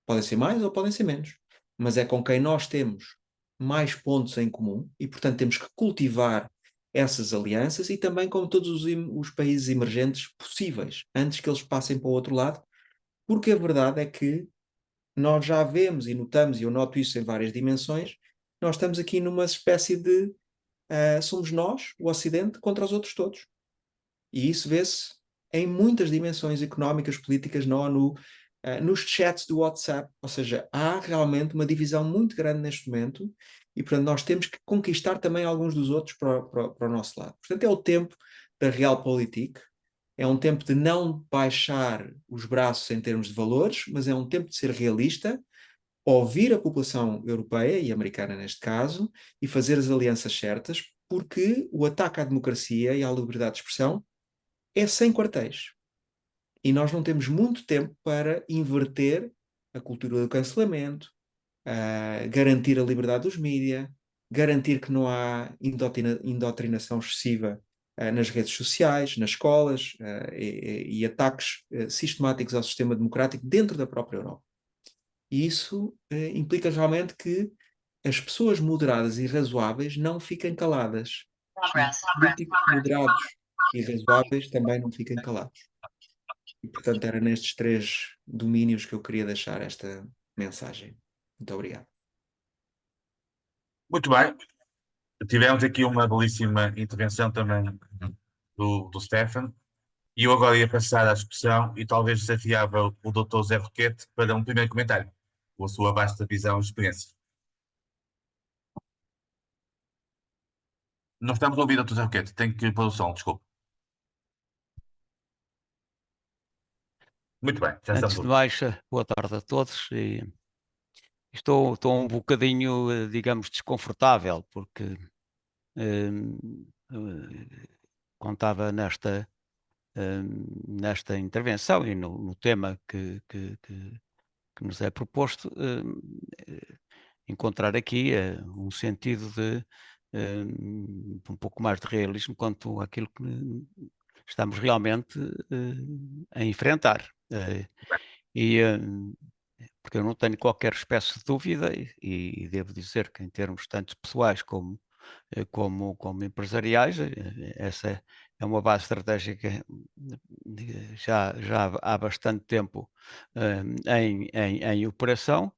Podem ser mais ou podem ser menos, mas é com quem nós temos mais pontos em comum e, portanto, temos que cultivar essas alianças e também com todos os países emergentes possíveis, antes que eles passem para o outro lado, porque a verdade é que nós já vemos e notamos, e eu noto isso em várias dimensões, nós estamos aqui numa espécie de somos nós, o Ocidente, contra os outros todos. E isso vê-se em muitas dimensões económicas, políticas, na ONU, nos chats do WhatsApp, ou seja, há realmente uma divisão muito grande neste momento e, portanto, nós temos que conquistar também alguns dos outros para o nosso lado. Portanto, é o tempo da Realpolitik, é um tempo de não baixar os braços em termos de valores, mas é um tempo de ser realista, ouvir a população europeia e americana neste caso e fazer as alianças certas, porque o ataque à democracia e à liberdade de expressão é sem quartéis. E nós não temos muito tempo para inverter a cultura do cancelamento, garantir a liberdade dos mídias, garantir que não há indoctrinação excessiva nas redes sociais, nas escolas e ataques sistemáticos ao sistema democrático dentro da própria Europa. E isso implica realmente que as pessoas moderadas e razoáveis não fiquem caladas. Os políticos moderados e razoáveis também não fiquem calados. E, portanto, era nestes 3 domínios que eu queria deixar esta mensagem. Muito obrigado. Muito bem. Tivemos aqui uma belíssima intervenção também do Stefan. E eu agora ia passar à discussão e talvez desafiava o Dr. Zé Roquete para um primeiro comentário, com a sua vasta visão e experiência. Não estamos a ouvir, Dr. Zé Roquete. Tenho que pôr o som, desculpe. Muito bem, já estamos Antes a de ouvir. mais, boa tarde a todos. E estou um bocadinho, digamos, desconfortável, porque contava nesta intervenção e no tema que nos é proposto, encontrar aqui um sentido de um pouco mais de realismo quanto àquilo que estamos realmente a enfrentar. Porque eu não tenho qualquer espécie de dúvida e devo dizer que em termos tanto pessoais como empresariais, essa é uma base estratégica já há bastante tempo em operação.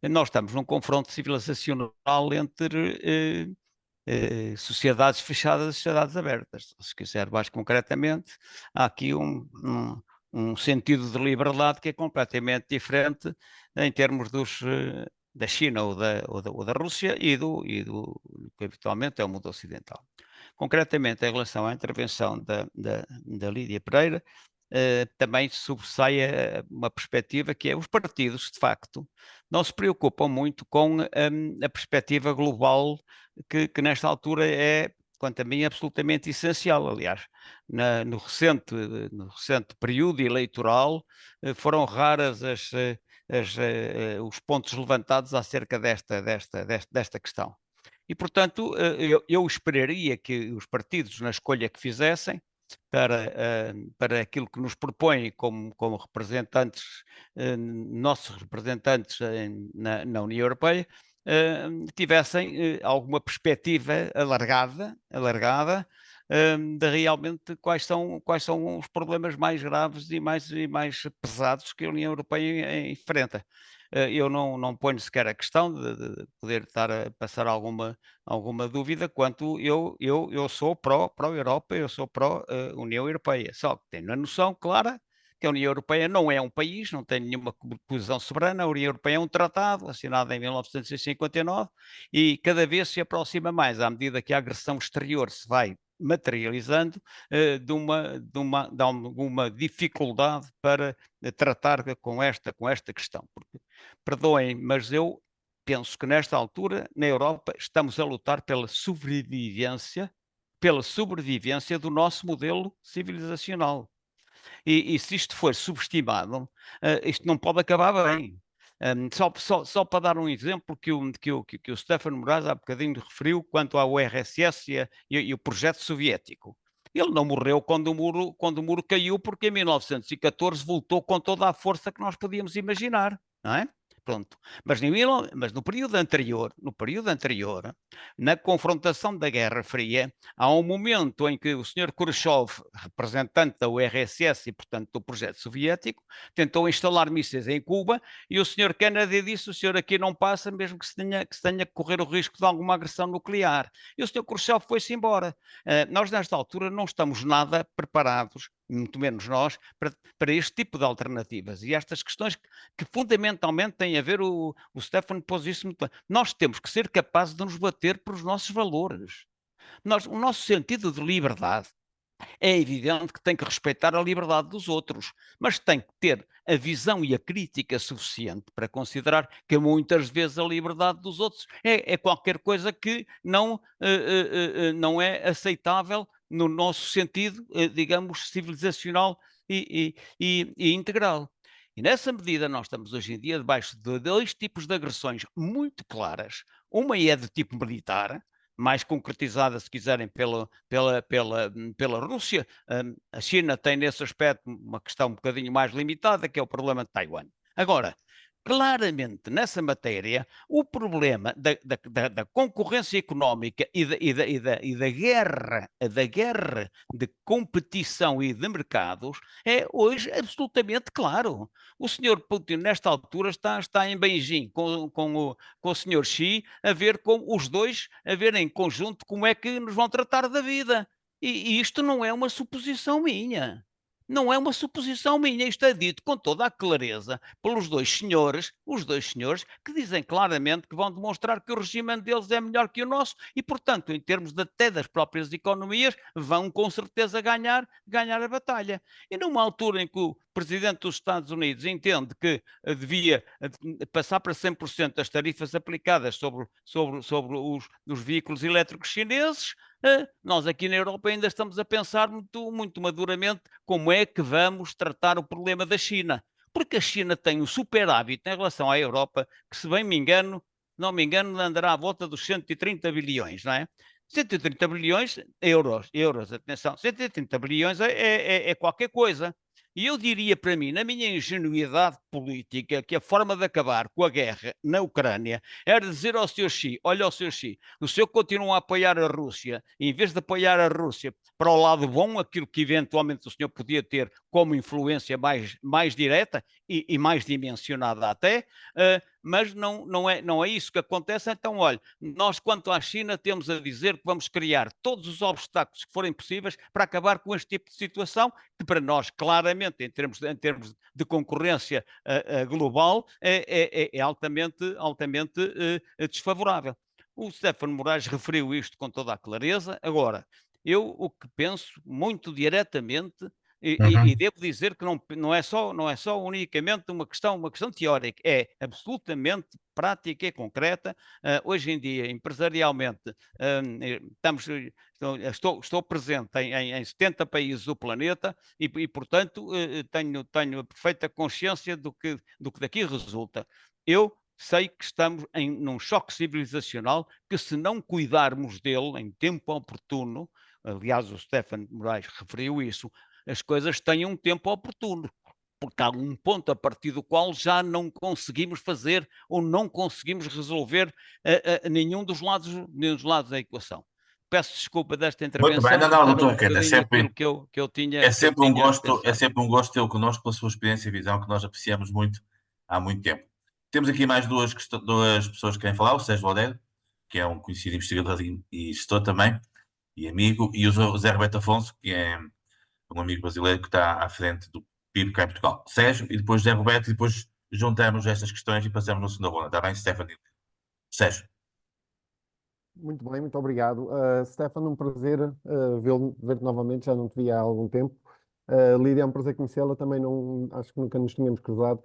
Nós estamos num confronto civilizacional entre sociedades fechadas e sociedades abertas. Se quiser mais concretamente, há aqui um sentido de liberdade que é completamente diferente em termos da China ou da Rússia e do que habitualmente é o mundo ocidental. Concretamente, em relação à intervenção da Lídia Pereira, também sobressai uma perspectiva que é os partidos, de facto, não se preocupam muito com a perspectiva global que nesta altura é, quanto a mim, absolutamente essencial. Aliás, no recente período eleitoral, foram raras os pontos levantados acerca desta questão. E, portanto, eu esperaria que os partidos, na escolha que fizessem, para aquilo que nos propõem como representantes, nossos representantes na União Europeia, tivessem alguma perspectiva alargada de realmente quais são os problemas mais graves e mais pesados que a União Europeia enfrenta. Eu não ponho sequer a questão de poder estar a passar alguma dúvida quanto eu sou pró-Europa, eu sou pró-União Europeia, só que tenho a noção clara que a União Europeia não é um país, não tem nenhuma coesão soberana, a União Europeia é um tratado assinado em 1959 e cada vez se aproxima mais, à medida que a agressão exterior se vai materializando, de alguma dificuldade para tratar com esta questão. Porque, perdoem, mas eu penso que nesta altura, na Europa, estamos a lutar pela sobrevivência do nosso modelo civilizacional. E se isto for subestimado, isto não pode acabar bem. Só para dar um exemplo que o Stefano Moraes há bocadinho referiu quanto ao URSS e o projeto soviético. Ele não morreu quando o muro caiu, porque em 1914 voltou com toda a força que nós podíamos imaginar, não é? Pronto. Mas no período anterior, na confrontação da Guerra Fria, há um momento em que o Sr. Khrushchev, representante da URSS e, portanto, do projeto soviético, tentou instalar mísseis em Cuba e o Sr. Kennedy disse: o senhor aqui não passa, mesmo que se tenha que correr o risco de alguma agressão nuclear. E o Sr. Khrushchev foi-se embora. Nós, nesta altura, não estamos nada preparados muito menos nós, para este tipo de alternativas. E estas questões que fundamentalmente têm a ver, o Stefano pôs isso muito bem. Nós temos que ser capazes de nos bater pelos nossos valores. O nosso sentido de liberdade é evidente que tem que respeitar a liberdade dos outros, mas tem que ter a visão e a crítica suficiente para considerar que muitas vezes a liberdade dos outros é qualquer coisa que não é aceitável no nosso sentido, digamos, civilizacional e integral. E nessa medida nós estamos hoje em dia debaixo de dois tipos de agressões muito claras. Uma é de tipo militar, mais concretizada, se quiserem, pela Rússia. A China tem, nesse aspecto, uma questão um bocadinho mais limitada, que é o problema de Taiwan. Agora, claramente, nessa matéria, o problema da concorrência económica e da guerra de competição e de mercados é hoje absolutamente claro. O senhor Putin, nesta altura, está em Beijing com o senhor Xi a ver como os dois, a ver em conjunto como é que nos vão tratar da vida. E isto não é uma suposição minha. Não é uma suposição minha, isto é dito com toda a clareza pelos os dois senhores, que dizem claramente que vão demonstrar que o regime deles é melhor que o nosso e, portanto, em termos até das próprias economias, vão com certeza ganhar a batalha. E numa altura em que o presidente dos Estados Unidos entende que devia passar para 100% as tarifas aplicadas sobre os veículos elétricos chineses, nós aqui na Europa ainda estamos a pensar muito maduramente como é que vamos tratar o problema da China. Porque a China tem um superávit em relação à Europa, que se bem me engano, não me engano, andará à volta dos 130 bilhões, não é? 130 bilhões euros, atenção, 130 bilhões é qualquer coisa. E eu diria para mim, na minha ingenuidade política, que a forma de acabar com a guerra na Ucrânia era dizer ao Sr. Xi, olha ao Sr. Xi, o senhor continua a apoiar a Rússia, e em vez de apoiar a Rússia para o lado bom, aquilo que eventualmente o senhor podia ter como influência mais direta e mais dimensionada até, mas não é isso que acontece. Então, olha, nós quanto à China temos a dizer que vamos criar todos os obstáculos que forem possíveis para acabar com este tipo de situação, que para nós, claramente, em termos de concorrência global, é altamente desfavorável. O Stefano Moraes referiu isto com toda a clareza. Agora, eu o que penso muito diretamente, e devo dizer que não é só unicamente uma questão teórica, é absolutamente prática e concreta. Hoje em dia, empresarialmente, estou presente em 70 países do planeta e portanto, tenho a perfeita consciência do que daqui resulta. Eu sei que estamos num choque civilizacional que, se não cuidarmos dele em tempo oportuno, aliás, o Stefano Moraes referiu isso, as coisas têm um tempo oportuno, porque há um ponto a partir do qual já não conseguimos fazer ou não conseguimos resolver nenhum dos lados da equação. Peço desculpa desta Muito bem, intervenção, não, mas era doutor um Ricardo, bocadinho aquilo que eu tinha é sempre um gosto, pensado. é sempre um gosto tê-lo connosco pela sua experiência e visão que nós apreciamos muito há muito tempo. Temos aqui mais duas pessoas que querem falar, o Sérgio Loureiro, que é um conhecido investigador e gestor também, e amigo, e o José Roberto Afonso, que é um amigo brasileiro que está à frente do PIB cá em Portugal. Sérgio, e depois José Roberto, e depois juntamos estas questões e passamos na segunda ronda. Está bem, Stephanie? Sérgio. Muito bem, muito obrigado. Stefano, um prazer ver-te novamente, já não te via há algum tempo. Lídia, é um prazer conhecê-la, também não, acho que nunca nos tínhamos cruzado.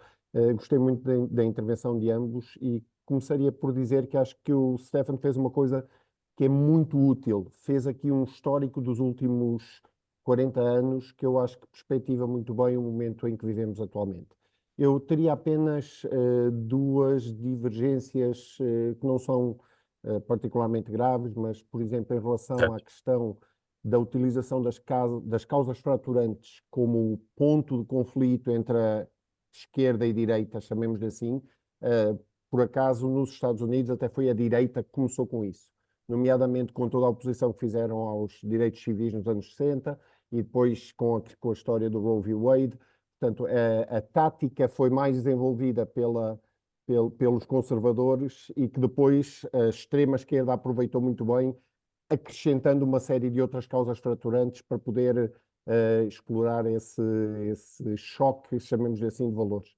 Gostei muito da intervenção de ambos e começaria por dizer que acho que o Stefano fez uma coisa que é muito útil. Fez aqui um histórico dos últimos 40 anos que eu acho que perspectiva muito bem o momento em que vivemos atualmente. Eu teria apenas duas divergências que não são particularmente graves, mas, por exemplo, em relação à questão da utilização das causas fraturantes como ponto de conflito entre a esquerda e direita, chamemos-lhe assim, por acaso nos Estados Unidos até foi a direita que começou com isso, nomeadamente com toda a oposição que fizeram aos direitos civis nos anos 60 e depois com a história do Roe v. Wade. Portanto, a tática foi mais desenvolvida pelos conservadores e que depois a extrema-esquerda aproveitou muito bem, acrescentando uma série de outras causas fraturantes para poder explorar esse choque, chamemos assim, de valores.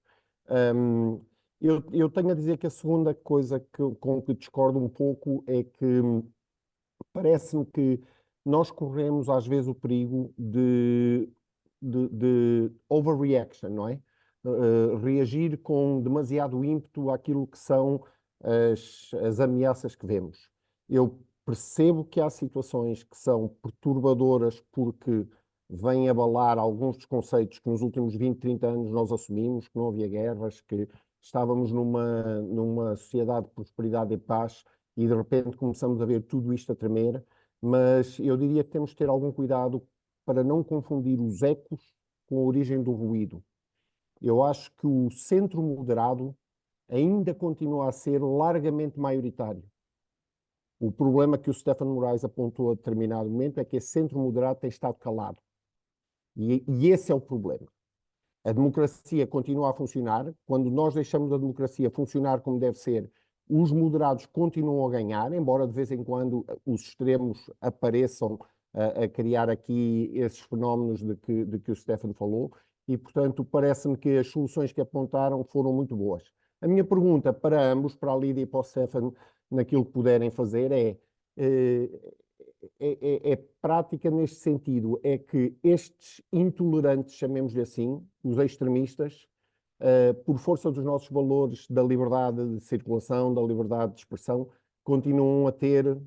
Eu tenho a dizer que a segunda coisa com que discordo um pouco é que parece-me que nós corremos às vezes o perigo de overreaction, não é? Reagir com demasiado ímpeto àquilo que são as ameaças que vemos. Eu percebo que há situações que são perturbadoras porque vêm abalar alguns dos conceitos que nos últimos 20, 30 anos nós assumimos, que não havia guerras, que estávamos numa sociedade de prosperidade e paz e de repente começamos a ver tudo isto a tremer, mas eu diria que temos de ter algum cuidado para não confundir os ecos com a origem do ruído. Eu acho que o centro moderado ainda continua a ser largamente maioritário. O problema que o Stephen Moraes apontou a determinado momento é que esse centro moderado tem estado calado. E esse é o problema. A democracia continua a funcionar. Quando nós deixamos a democracia funcionar como deve ser, os moderados continuam a ganhar, embora de vez em quando os extremos apareçam a criar aqui esses fenómenos de que o Stefan falou. E, portanto, parece-me que as soluções que apontaram foram muito boas. A minha pergunta para ambos, para a Lídia e para o Stefan, naquilo que puderem fazer, é prática neste sentido, é que estes intolerantes, chamemos-lhe assim, os extremistas, por força dos nossos valores da liberdade de circulação, da liberdade de expressão, continuam a ter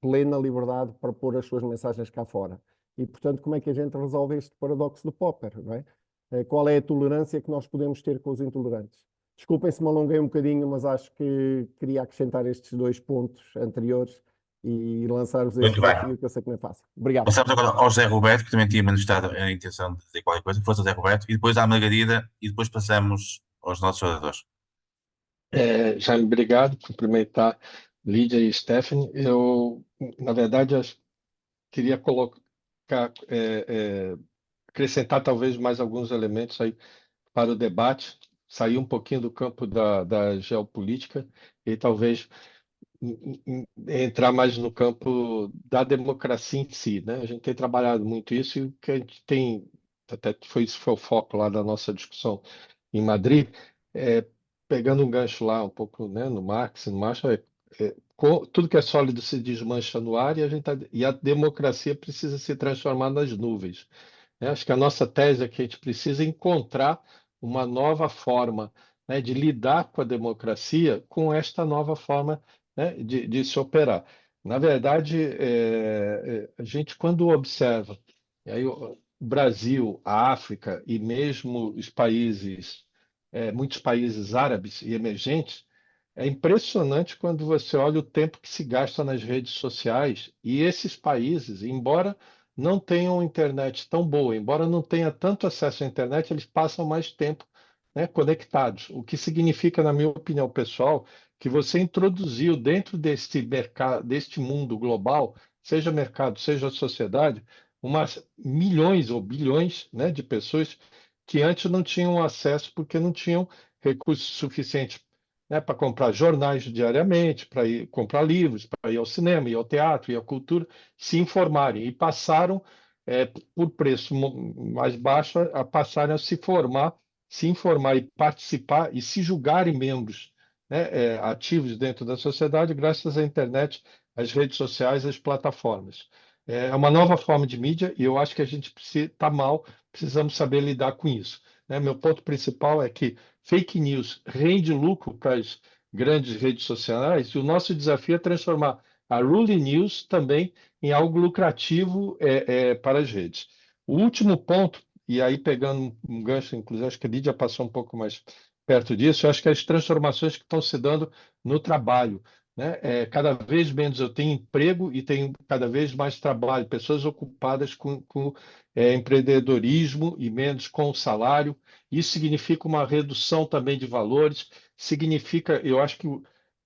plena liberdade para pôr as suas mensagens cá fora. E, portanto, como é que a gente resolve este paradoxo do Popper, não é? Qual é a tolerância que nós podemos ter com os intolerantes? Desculpem se me alonguei um bocadinho, mas acho que queria acrescentar estes dois pontos anteriores e lançar-vos este Muito bem. desafio, que eu sei que não é fácil. Obrigado. Passamos agora ao José Roberto, que também tinha manifestado a intenção de dizer qualquer coisa. Força, José Roberto. E depois à Margarida. E depois passamos aos nossos oradores. Jaime, obrigado. Cumprimentar Lídia e Stephanie. Eu, na verdade, queria colocar, acrescentar talvez mais alguns elementos aí para o debate, sair um pouquinho do campo da geopolítica e talvez entrar mais no campo da democracia em si, né? A gente tem trabalhado muito isso e o que a gente tem, até isso foi o foco lá da nossa discussão em Madrid, pegando um gancho lá um pouco, né, no Marx, no Marx, tudo que é sólido se desmancha no ar e a democracia precisa se transformar nas nuvens. Acho que a nossa tese é que a gente precisa encontrar uma nova forma, né, de lidar com a democracia com esta nova forma, né, de se operar. Na verdade, a gente, quando observa aí, o Brasil, a África e mesmo os países, muitos países árabes e emergentes, é impressionante quando você olha o tempo que se gasta nas redes sociais e esses países, embora não tenham internet tão boa, embora não tenha tanto acesso à internet, eles passam mais tempo, né, conectados. O que significa, na minha opinião pessoal, que você introduziu dentro deste mercado, deste mundo global, seja mercado, seja sociedade, umas milhões ou bilhões, né, de pessoas que antes não tinham acesso porque não tinham recursos suficientes, né, para comprar jornais diariamente, para ir comprar livros, para ir ao cinema, ir ao teatro, ir à cultura, se informarem e passaram, por preço mais baixo, a passarem a se formar, se informar e participar e se julgarem membros, né, ativos dentro da sociedade, graças à internet, às redes sociais, às plataformas. É uma nova forma de mídia e eu acho que a gente está mal, precisamos saber lidar com isso, né? Meu ponto principal é que fake news rende lucro para as grandes redes sociais e o nosso desafio é transformar a ruling news também em algo lucrativo para as redes. O último ponto, e aí pegando um gancho, inclusive acho que a Lídia passou um pouco mais perto disso, eu acho que as transformações que estão se dando no trabalho, né? Cada vez menos eu tenho emprego e tenho cada vez mais trabalho, pessoas ocupadas com empreendedorismo e menos com salário. Isso significa uma redução também de valores, significa, eu acho que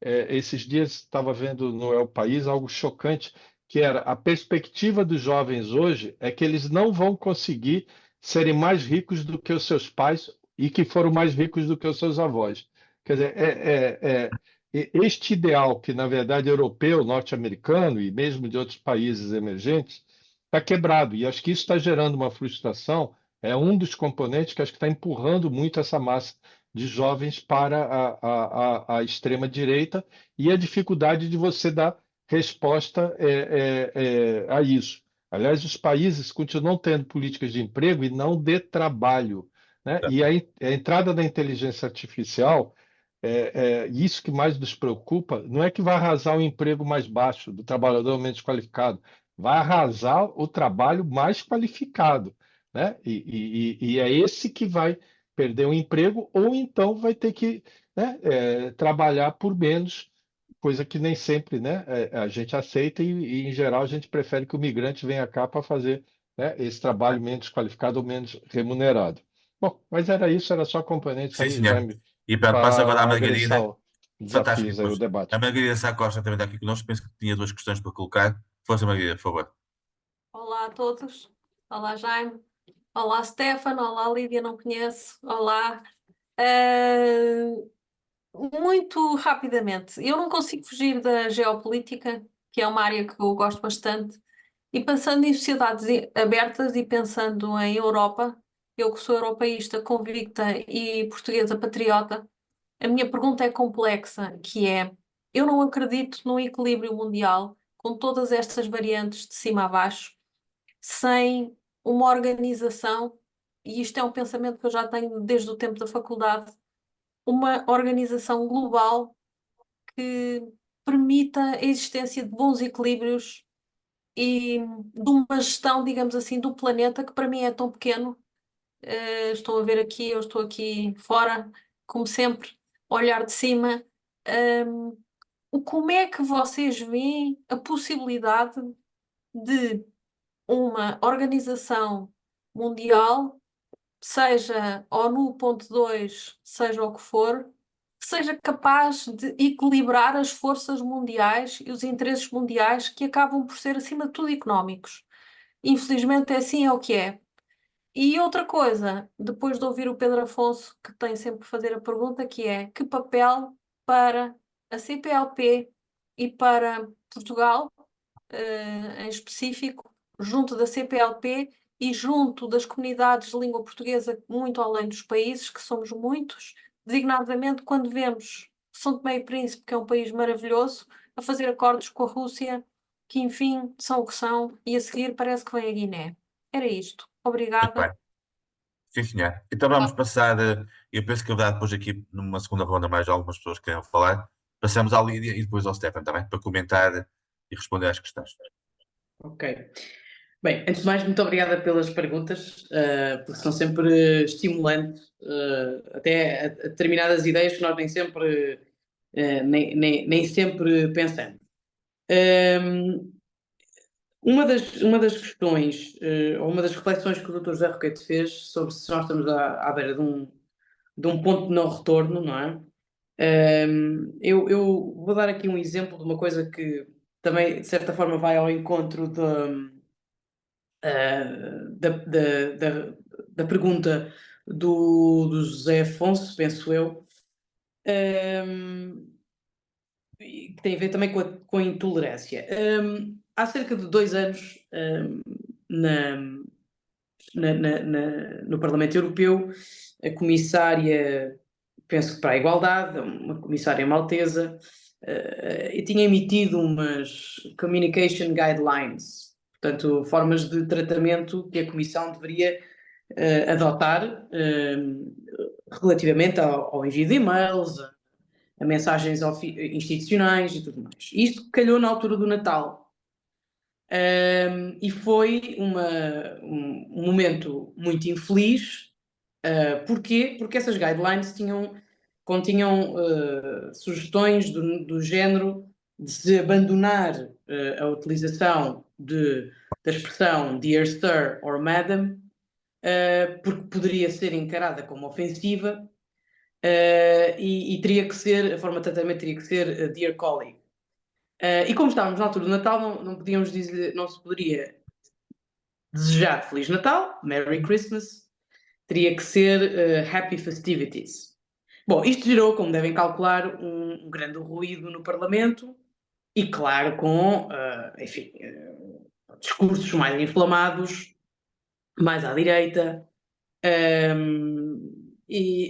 esses dias estava vendo no El País algo chocante, que era a perspectiva dos jovens hoje é que eles não vão conseguir serem mais ricos do que os seus pais e que foram mais ricos do que os seus avós. Quer dizer, este ideal que, na verdade, é europeu, norte-americano e mesmo de outros países emergentes, está quebrado. E acho que isso está gerando uma frustração, é um dos componentes que acho que está empurrando muito essa massa de jovens para a extrema-direita e a dificuldade de você dar resposta a isso. Aliás, os países continuam tendo políticas de emprego e não de trabalho, né? E a entrada da inteligência artificial, isso que mais nos preocupa, não é que vai arrasar o emprego mais baixo do trabalhador menos qualificado, vai arrasar o trabalho mais qualificado, né? E é esse que vai perder o emprego ou então vai ter que, né, trabalhar por menos, coisa que nem sempre, né, a gente aceita em geral a gente prefere que o migrante venha cá para fazer, né, esse trabalho menos qualificado ou menos remunerado. Bom, mas era isso, era só componentes Sim, aí, senhor. Jaime, E pronto, passo agora à para Margarida. adereçar Fantástico. desafios aí, o Pois. A debate. Margarida Sá Costa também está aqui connosco. Penso que tinha duas questões para colocar. Força, Margarida, por favor. Olá a todos. Olá, Jaime. Olá, Stefano. Olá, Lídia, não conheço. Olá. Muito rapidamente, eu não consigo fugir da geopolítica, que é uma área que eu gosto bastante, e pensando em sociedades abertas e pensando em Europa, eu que sou europeísta convicta e portuguesa patriota, a minha pergunta é complexa, que é, eu não acredito num equilíbrio mundial com todas estas variantes de cima a baixo, sem uma organização, e isto é um pensamento que eu já tenho desde o tempo da faculdade, uma organização global que permita a existência de bons equilíbrios e de uma gestão, digamos assim, do planeta que para mim é tão pequeno. Estão a ver aqui, eu estou aqui fora, como sempre, olhar de cima. Como é que vocês veem a possibilidade de uma organização mundial, seja ONU.2, seja o que for, que seja capaz de equilibrar as forças mundiais e os interesses mundiais que acabam por ser, acima de tudo, económicos? Infelizmente, é assim, é o que é. E outra coisa, depois de ouvir o Pedro Afonso, que tem sempre que fazer a pergunta, que é que papel para a CPLP e para Portugal, em específico, junto da CPLP e junto das comunidades de língua portuguesa, muito além dos países, que somos muitos, designadamente quando vemos São Tomé e Príncipe, que é um país maravilhoso, a fazer acordos com a Rússia, que enfim são o que são, e a seguir parece que vem a Guiné. Era isto. Muito Obrigada. bem. Sim, senhor. Então vamos passar. Eu penso que eu dar depois aqui numa segunda ronda mais algumas pessoas que querem falar. Passamos à Lídia e depois ao Stefan também, para comentar e responder às questões. Ok. Bem, antes de mais, muito obrigada pelas perguntas, porque são sempre estimulantes, até a determinadas ideias que nós nem sempre, nem sempre pensamos. Uma das questões, ou uma das reflexões que o Dr. José Roquete fez sobre se nós estamos à beira de um ponto de não retorno, não é? Eu vou dar aqui um exemplo de uma coisa que também, de certa forma, vai ao encontro da pergunta do José Afonso, penso eu, que tem a ver também com a intolerância. Há cerca de 2 anos, na, no Parlamento Europeu, a comissária, penso que para a igualdade, uma comissária maltesa, e tinha emitido umas communication guidelines, portanto, formas de tratamento que a Comissão deveria adotar relativamente ao envio de e-mails, a mensagens institucionais e tudo mais. Isto calhou na altura do Natal. E foi um momento muito infeliz. Porquê? Porque essas guidelines continham sugestões do género de se abandonar a utilização da expressão Dear Sir or Madam, porque poderia ser encarada como ofensiva, e teria que ser, a forma de tratamento teria que ser Dear Colleague. E como estávamos na altura do Natal, não podíamos dizer, não se poderia desejar Feliz Natal, Merry Christmas, teria que ser Happy Festivities. Bom, isto gerou, como devem calcular, um grande ruído no Parlamento e, claro, com, enfim, discursos mais inflamados, mais à direita,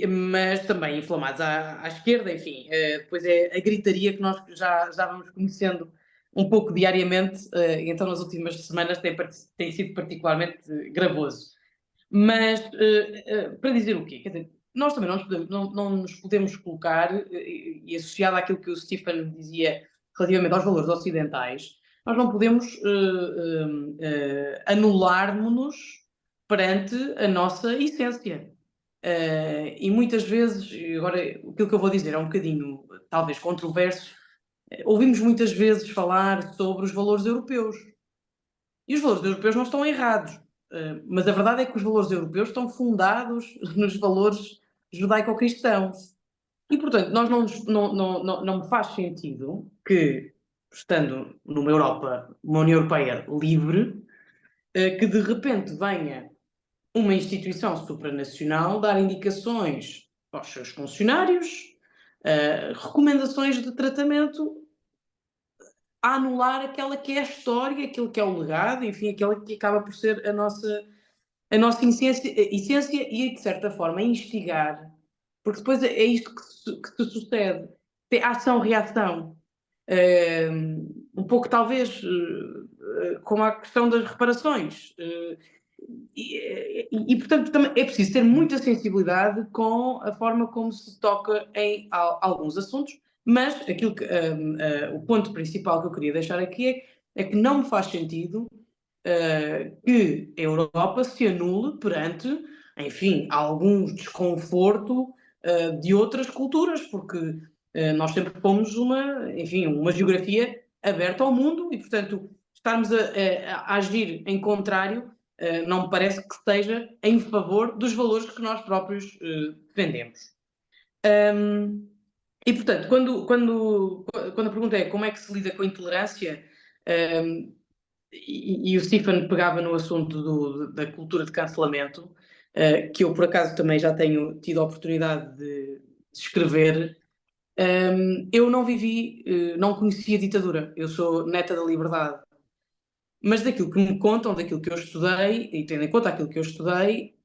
mas também inflamados à esquerda, enfim. Depois é a gritaria que nós já vamos conhecendo um pouco diariamente, então nas últimas semanas tem sido particularmente gravoso. Mas para dizer o quê? Quer dizer, nós também não nos podemos colocar, e associado àquilo que o Stephen dizia relativamente aos valores ocidentais, nós não podemos anular-nos perante a nossa essência. E muitas vezes, e agora aquilo que eu vou dizer é um bocadinho, talvez, controverso, ouvimos muitas vezes falar sobre os valores europeus. E os valores europeus não estão errados, mas a verdade é que os valores europeus estão fundados nos valores judaico-cristãos. E, portanto, não me faz sentido que, estando numa Europa, uma União Europeia livre, que de repente venha uma instituição supranacional dar indicações aos seus funcionários, recomendações de tratamento, a anular aquela que é a história, aquilo que é o legado, enfim, aquela que acaba por ser a nossa essência e, de certa forma, instigar, porque depois é isto que se sucede, tem ação-reação. Um pouco, talvez, como a questão das reparações. Portanto, também é preciso ter muita sensibilidade com a forma como se toca em alguns assuntos, mas aquilo que, o ponto principal que eu queria deixar aqui é que não me faz sentido que a Europa se anule perante, enfim, algum desconforto de outras culturas, porque nós sempre fomos uma geografia aberta ao mundo e, portanto, estarmos a agir em contrário não me parece que esteja em favor dos valores que nós próprios defendemos. E, portanto, quando a pergunta é como é que se lida com a intolerância, e o Stephen pegava no assunto da cultura de cancelamento, que eu, por acaso, também já tenho tido a oportunidade de escrever. Eu não vivi, não conheci a ditadura. Eu sou neta da liberdade. Mas daquilo que me contam, daquilo que eu estudei, e tendo em conta aquilo que eu estudei,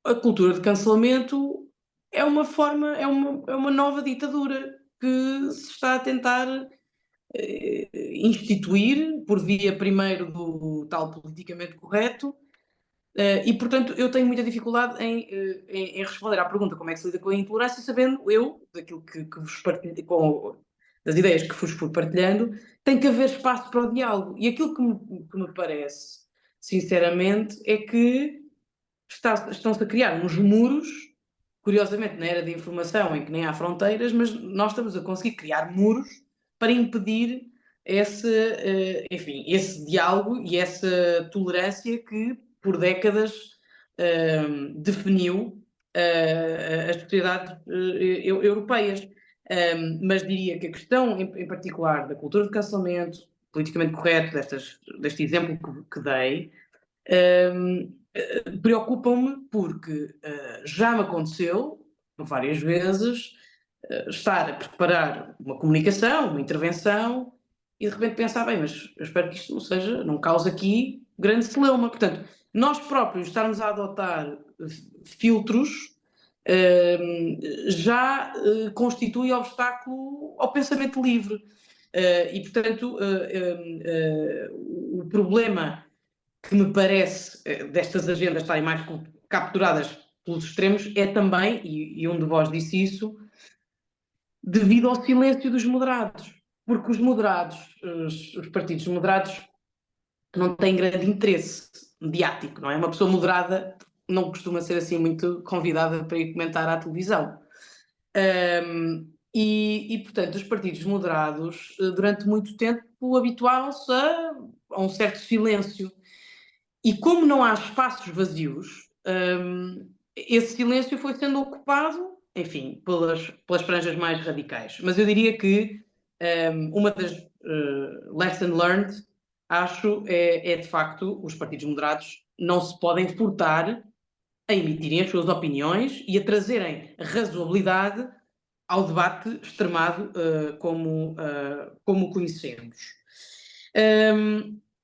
a cultura de cancelamento é uma forma, é uma nova ditadura que se está a tentar instituir por via primeiro do tal politicamente correto, e portanto eu tenho muita dificuldade em responder à pergunta como é que se lida com a intolerância, sabendo eu, daquilo que vos partilho, das ideias que vos fui partilhando, tem que haver espaço para o diálogo. E aquilo que me parece, sinceramente, é que estão-se a criar uns muros, curiosamente na era da informação em que nem há fronteiras, mas nós estamos a conseguir criar muros para impedir enfim, esse diálogo e essa tolerância que por décadas definiu as sociedades europeias. Mas diria que a questão em particular da cultura de cancelamento, politicamente correto, deste exemplo que dei, preocupam-me porque já me aconteceu várias vezes estar a preparar uma comunicação, uma intervenção e de repente pensar, bem, mas eu espero que isto não cause aqui grande celeuma. Portanto, nós próprios estarmos a adotar filtros já constitui obstáculo ao pensamento livre. E, portanto, o problema que me parece destas agendas estarem mais capturadas pelos extremos é também, e um de vós disse isso, devido ao silêncio dos moderados. Porque os moderados, os partidos moderados, não têm grande interesse mediático, não é? Uma pessoa moderada não costuma ser assim muito convidada para ir comentar à televisão. Portanto, os partidos moderados, durante muito tempo, habituaram-se a um certo silêncio. E como não há espaços vazios, esse silêncio foi sendo ocupado, enfim, pelas franjas mais radicais. Mas eu diria que uma das lessons learned, acho, é de facto, os partidos moderados não se podem furtar a emitirem as suas opiniões e a trazerem razoabilidade ao debate extremado como conhecemos.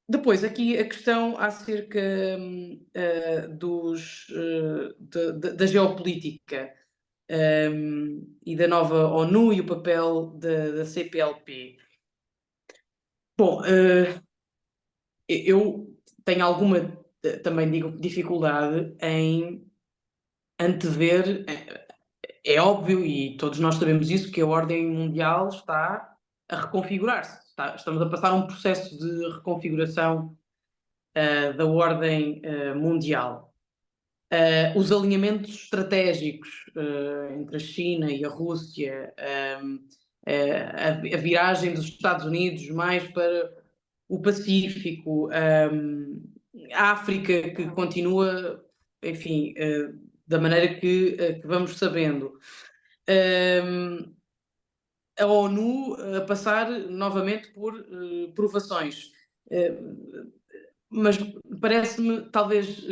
Depois, aqui a questão acerca da geopolítica e da nova ONU e o papel da CPLP. Bom, eu tenho alguma, também digo, dificuldade em antever. É óbvio, e todos nós sabemos isso, que a ordem mundial está a reconfigurar-se. Estamos a passar um processo de reconfiguração da ordem mundial. Os alinhamentos estratégicos entre a China e a Rússia, a viragem dos Estados Unidos mais para o Pacífico, a África que continua, enfim, da maneira que vamos sabendo. A ONU a passar novamente por provações. Mas parece-me talvez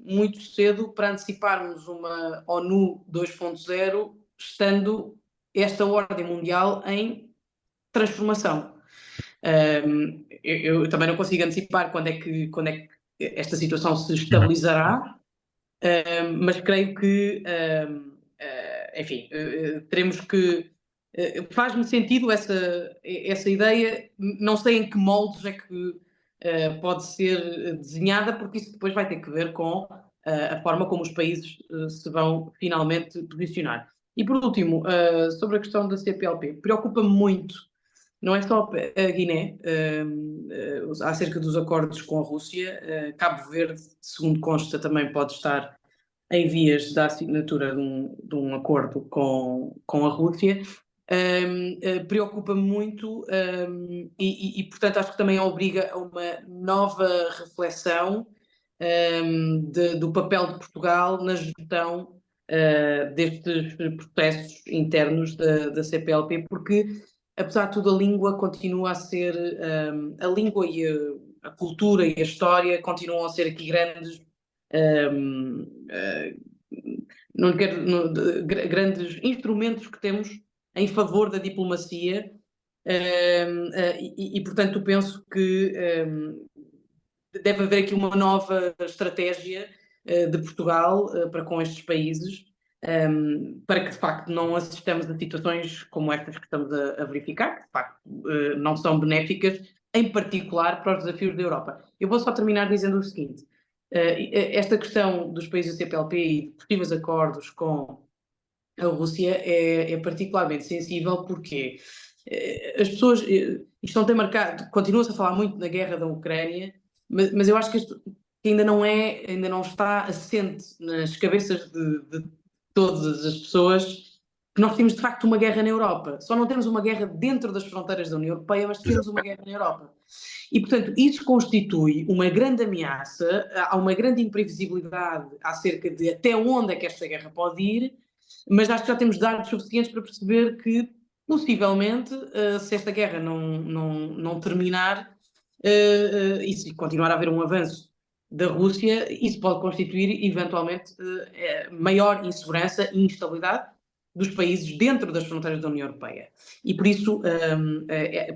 muito cedo para anteciparmos uma ONU 2.0, estando esta ordem mundial em transformação. Eu também não consigo antecipar quando é que esta situação se estabilizará, mas creio que, enfim, teremos que. Faz-me sentido essa ideia, não sei em que moldes é que pode ser desenhada, porque isso depois vai ter que ver com a forma como os países se vão finalmente posicionar. E por último, sobre a questão da CPLP, preocupa-me muito, não é só a Guiné, acerca dos acordos com a Rússia. Cabo Verde, segundo consta, também pode estar em vias da assinatura de um acordo com a Rússia. Preocupa-me muito e, portanto, acho que também obriga a uma nova reflexão do papel de Portugal na gestão destes processos internos da CPLP, porque, apesar de tudo, a língua continua a ser, a língua e a cultura e a história continuam a ser aqui grandes grandes instrumentos que temos em favor da diplomacia e, portanto, penso que deve haver aqui uma nova estratégia de Portugal para com estes países, para que, de facto, não assistamos a situações como estas que estamos a verificar, que, de facto, não são benéficas, em particular para os desafios da Europa. Eu vou só terminar dizendo o seguinte. Esta questão dos países da CPLP e de possíveis acordos com a Rússia é particularmente sensível porque as pessoas, isto não tem marcado, continua-se a falar muito na guerra da Ucrânia, mas eu acho que isto ainda não está assente nas cabeças de todas as pessoas que nós temos de facto uma guerra na Europa. Só não temos uma guerra dentro das fronteiras da União Europeia, mas temos uma guerra na Europa. E, portanto, isso constitui uma grande ameaça, há uma grande imprevisibilidade acerca de até onde é que esta guerra pode ir, mas acho que já temos dados suficientes para perceber que, possivelmente, se esta guerra não terminar e se continuar a haver um avanço da Rússia, isso pode constituir, eventualmente, maior insegurança e instabilidade dos países dentro das fronteiras da União Europeia. E, por isso,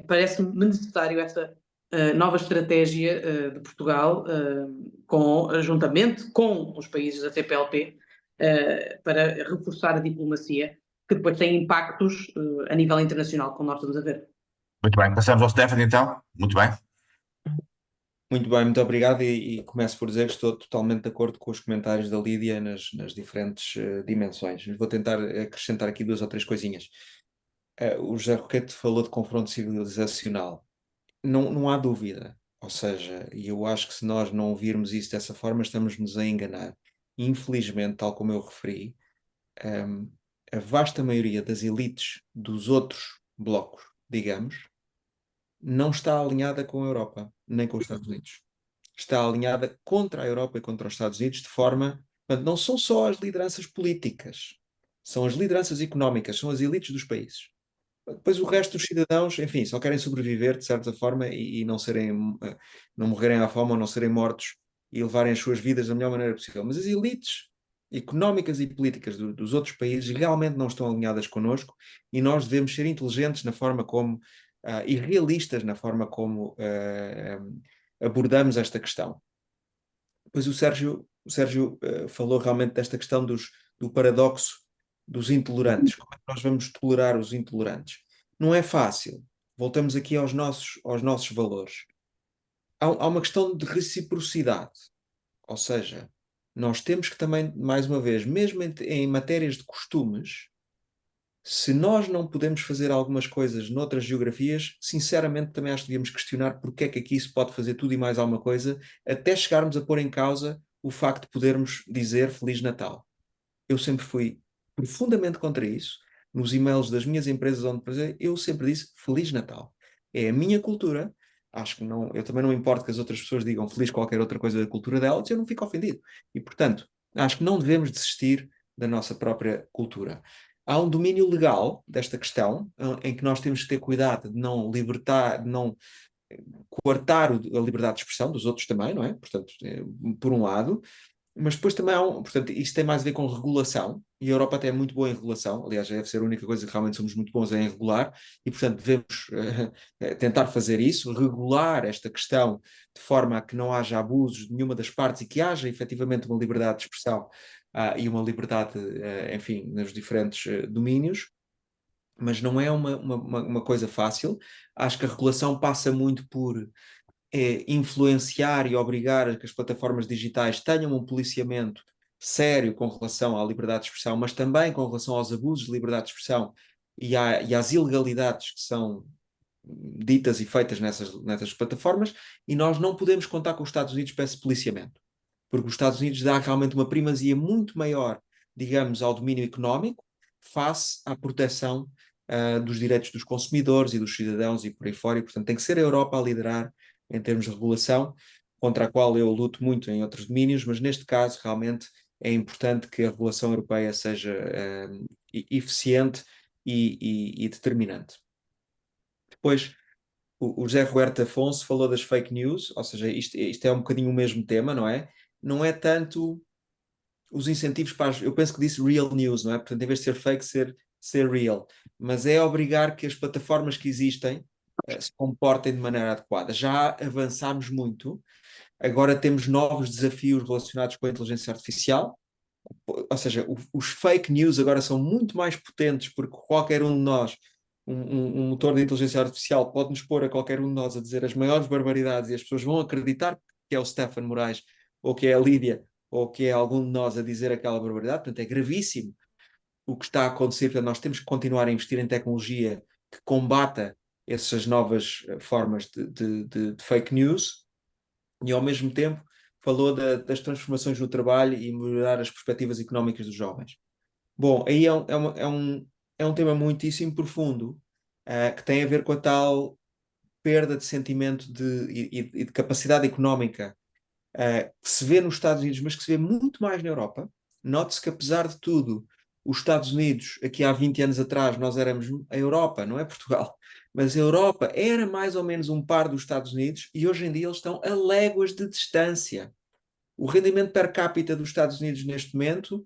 parece-me necessário essa nova estratégia de Portugal, juntamente com os países da CPLP, para reforçar a diplomacia, que depois tem impactos a nível internacional, como nós estamos a ver. Muito bem, passamos ao Stefano então. Muito bem. Muito bem, muito obrigado e começo por dizer que estou totalmente de acordo com os comentários da Lídia nas diferentes dimensões. Vou tentar acrescentar aqui 2 ou 3 coisinhas. O José Roquete falou de confronto civilizacional. Não há dúvida, ou seja, e eu acho que se nós não virmos isso dessa forma, estamos-nos a enganar. Infelizmente, tal como eu referi, a vasta maioria das elites dos outros blocos, digamos, não está alinhada com a Europa, nem com os Estados Unidos. Está alinhada contra a Europa e contra os Estados Unidos, de forma... Portanto, não são só as lideranças políticas, são as lideranças económicas, são as elites dos países. Depois o resto dos cidadãos, enfim, só querem sobreviver de certa forma e não morrerem à fome ou não serem mortos e levarem as suas vidas da melhor maneira possível. Mas as elites económicas e políticas dos outros países realmente não estão alinhadas connosco e nós devemos ser inteligentes na forma como e realistas na forma como abordamos esta questão. Depois o Sérgio falou realmente desta questão do paradoxo dos intolerantes. Como é que nós vamos tolerar os intolerantes? Não é fácil. Voltamos aqui aos nossos valores. Há uma questão de reciprocidade. Ou seja, nós temos que também, mais uma vez, mesmo em matérias de costumes, se nós não podemos fazer algumas coisas noutras geografias, sinceramente também acho que devíamos questionar porque é que aqui se pode fazer tudo e mais alguma coisa, até chegarmos a pôr em causa o facto de podermos dizer Feliz Natal. Eu sempre fui profundamente contra isso. Nos e-mails das minhas empresas onde trabalhei, eu sempre disse Feliz Natal. É a minha cultura. Acho que não, eu também não me importo que as outras pessoas digam feliz qualquer outra coisa da cultura delas, eu não fico ofendido. E, portanto, acho que não devemos desistir da nossa própria cultura. Há um domínio legal desta questão, em que nós temos que ter cuidado de não libertar, de não coartar a liberdade de expressão dos outros também, não é? Portanto, por um lado, mas depois também portanto, isso tem mais a ver com regulação, e a Europa até é muito boa em regulação, aliás, deve ser a única coisa que realmente somos muito bons em regular, e portanto devemos tentar fazer isso, regular esta questão de forma a que não haja abusos de nenhuma das partes e que haja efetivamente uma liberdade de expressão e uma liberdade, enfim, nos diferentes domínios. Mas não é uma coisa fácil. Acho que a regulação passa muito por influenciar e obrigar a que as plataformas digitais tenham um policiamento sério com relação à liberdade de expressão, mas também com relação aos abusos de liberdade de expressão e às ilegalidades que são ditas e feitas nessas plataformas, e nós não podemos contar com os Estados Unidos para esse policiamento, porque os Estados Unidos dá realmente uma primazia muito maior, digamos, ao domínio económico face à proteção dos direitos dos consumidores e dos cidadãos e por aí fora, e portanto tem que ser a Europa a liderar em termos de regulação, contra a qual eu luto muito em outros domínios, mas neste caso realmente é importante que a regulação europeia seja eficiente e determinante. Depois, o José Roberto Afonso falou das fake news, ou seja, isto é um bocadinho o mesmo tema, não é? Não é tanto os incentivos para eu penso que disse real news, não é? Portanto, em vez de ser fake, ser real. Mas é obrigar que as plataformas que existem se comportem de maneira adequada. Já avançámos muito, agora temos novos desafios relacionados com a inteligência artificial, ou seja, os fake news agora são muito mais potentes porque qualquer um de nós, um motor de inteligência artificial pode nos pôr a qualquer um de nós a dizer as maiores barbaridades e as pessoas vão acreditar que é o Stefan Moraes ou que é a Lídia ou que é algum de nós a dizer aquela barbaridade. Portanto, é gravíssimo o que está a acontecer. Portanto, nós temos que continuar a investir em tecnologia que combata essas novas formas de fake news, e ao mesmo tempo falou das transformações no trabalho e melhorar as perspectivas económicas dos jovens. Bom, aí é um tema muitíssimo profundo, que tem a ver com a tal perda de sentimento e de capacidade económica que se vê nos Estados Unidos, mas que se vê muito mais na Europa. Note-se que, apesar de tudo, os Estados Unidos, aqui há 20 anos atrás, nós éramos a Europa, não é Portugal, mas a Europa era mais ou menos um par dos Estados Unidos, e hoje em dia eles estão a léguas de distância. O rendimento per capita dos Estados Unidos neste momento,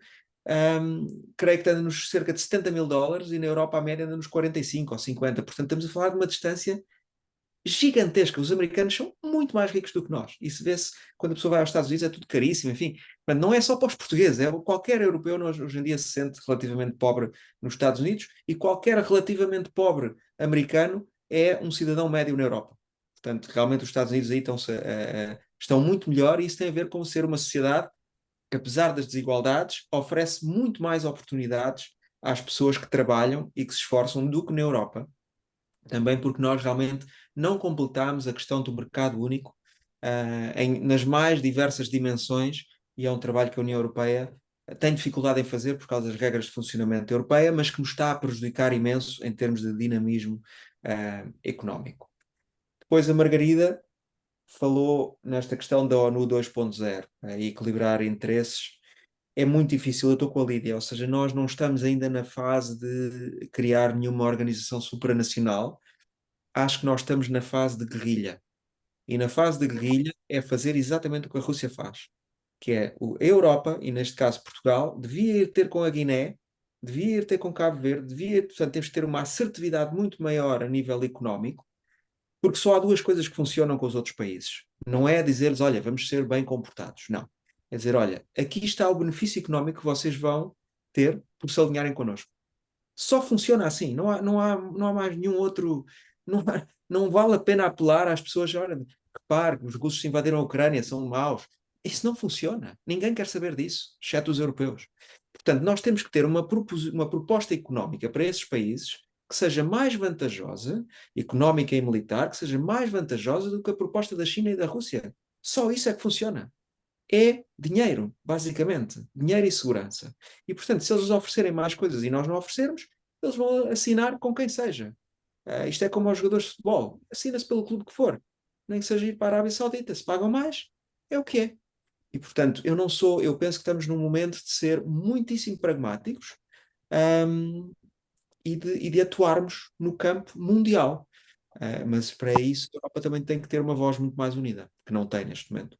creio que anda nos cerca de $70.000, e na Europa a média anda nos 45 ou 50. Portanto, estamos a falar de uma distância gigantesca. Os americanos são muito mais ricos do que nós. Isso vê-se quando a pessoa vai aos Estados Unidos, é tudo caríssimo, enfim. Mas não é só para os portugueses, qualquer europeu hoje em dia se sente relativamente pobre nos Estados Unidos, e qualquer relativamente pobre americano é um cidadão médio na Europa. Portanto, realmente os Estados Unidos aí estão muito melhor, e isso tem a ver com ser uma sociedade que, apesar das desigualdades, oferece muito mais oportunidades às pessoas que trabalham e que se esforçam do que na Europa. Também porque nós realmente não completamos a questão do mercado único nas mais diversas dimensões, e é um trabalho que a União Europeia tem dificuldade em fazer por causa das regras de funcionamento europeia, mas que nos está a prejudicar imenso em termos de dinamismo económico. Depois a Margarida falou nesta questão da ONU 2.0, equilibrar interesses. É muito difícil, eu estou com a Lídia, ou seja, nós não estamos ainda na fase de criar nenhuma organização supranacional. Acho que nós estamos na fase de guerrilha. E na fase de guerrilha é fazer exatamente o que a Rússia faz, que é a Europa, e neste caso Portugal, devia ir ter com a Guiné, devia ir ter com Cabo Verde, portanto, temos que ter uma assertividade muito maior a nível económico, Porque só há duas coisas que funcionam com os outros países. Não é dizer-lhes, olha, vamos ser bem comportados. Não. É dizer, olha, aqui está o benefício económico que vocês vão ter por se alinharem connosco. Só funciona assim. Não há mais nenhum outro... Não vale a pena apelar às pessoas, olha, repare, os russos invadiram a Ucrânia, são maus. Isso não funciona. Ninguém quer saber disso, exceto os europeus. Portanto, nós temos que ter uma proposta económica para esses países que seja mais vantajosa, económica e militar, que seja mais vantajosa do que a proposta da China e da Rússia. Só isso é que funciona. É dinheiro, basicamente. Dinheiro e segurança. E, portanto, se eles nos oferecerem mais coisas e nós não oferecermos, eles vão assinar com quem seja. Isto é como aos jogadores de futebol. Assina-se pelo clube que for. Nem que seja ir para a Arábia Saudita. Se pagam mais, é o que é. E, portanto, eu penso que estamos num momento de ser muitíssimo pragmáticos, e de atuarmos no campo mundial. Mas para isso a Europa também tem que ter uma voz muito mais unida, que não tem neste momento.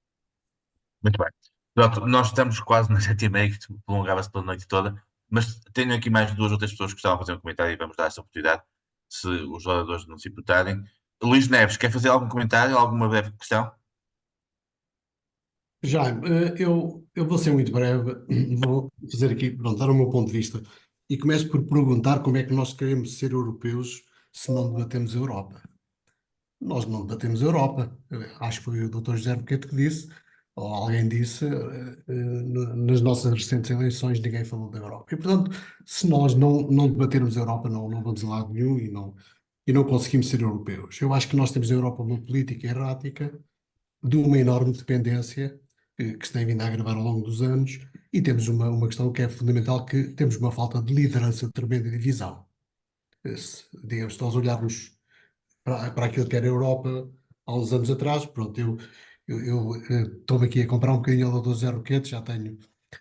Muito bem. Pronto, nós estamos quase na 7h30, que isto prolongava-se pela noite toda, mas tenho aqui mais duas ou três pessoas que estavam a fazer um comentário e vamos dar essa oportunidade, se os oradores não se importarem. Luís Neves, quer fazer algum comentário, alguma breve questão? Jaime, eu vou ser muito breve, vou fazer aqui, pronto, dar o meu ponto de vista e começo por perguntar como é que nós queremos ser europeus se não debatemos a Europa. Nós não debatemos a Europa. Acho que foi o Dr. José Roquete que disse, ou alguém disse, nas nossas recentes eleições ninguém falou da Europa. E, portanto, se nós não debatermos a Europa, não vamos a lado nenhum e não conseguimos ser europeus. Eu acho que nós temos na Europa uma política errática de uma enorme dependência que se tem vindo a agravar ao longo dos anos e temos uma questão que é fundamental, que temos uma falta de liderança tremenda e divisão. Digamos, se nós olharmos para aquilo que era a Europa há uns anos atrás, pronto, eu estou-me aqui a comprar um bocadinho ao Dr. Zé Roquete, já tenho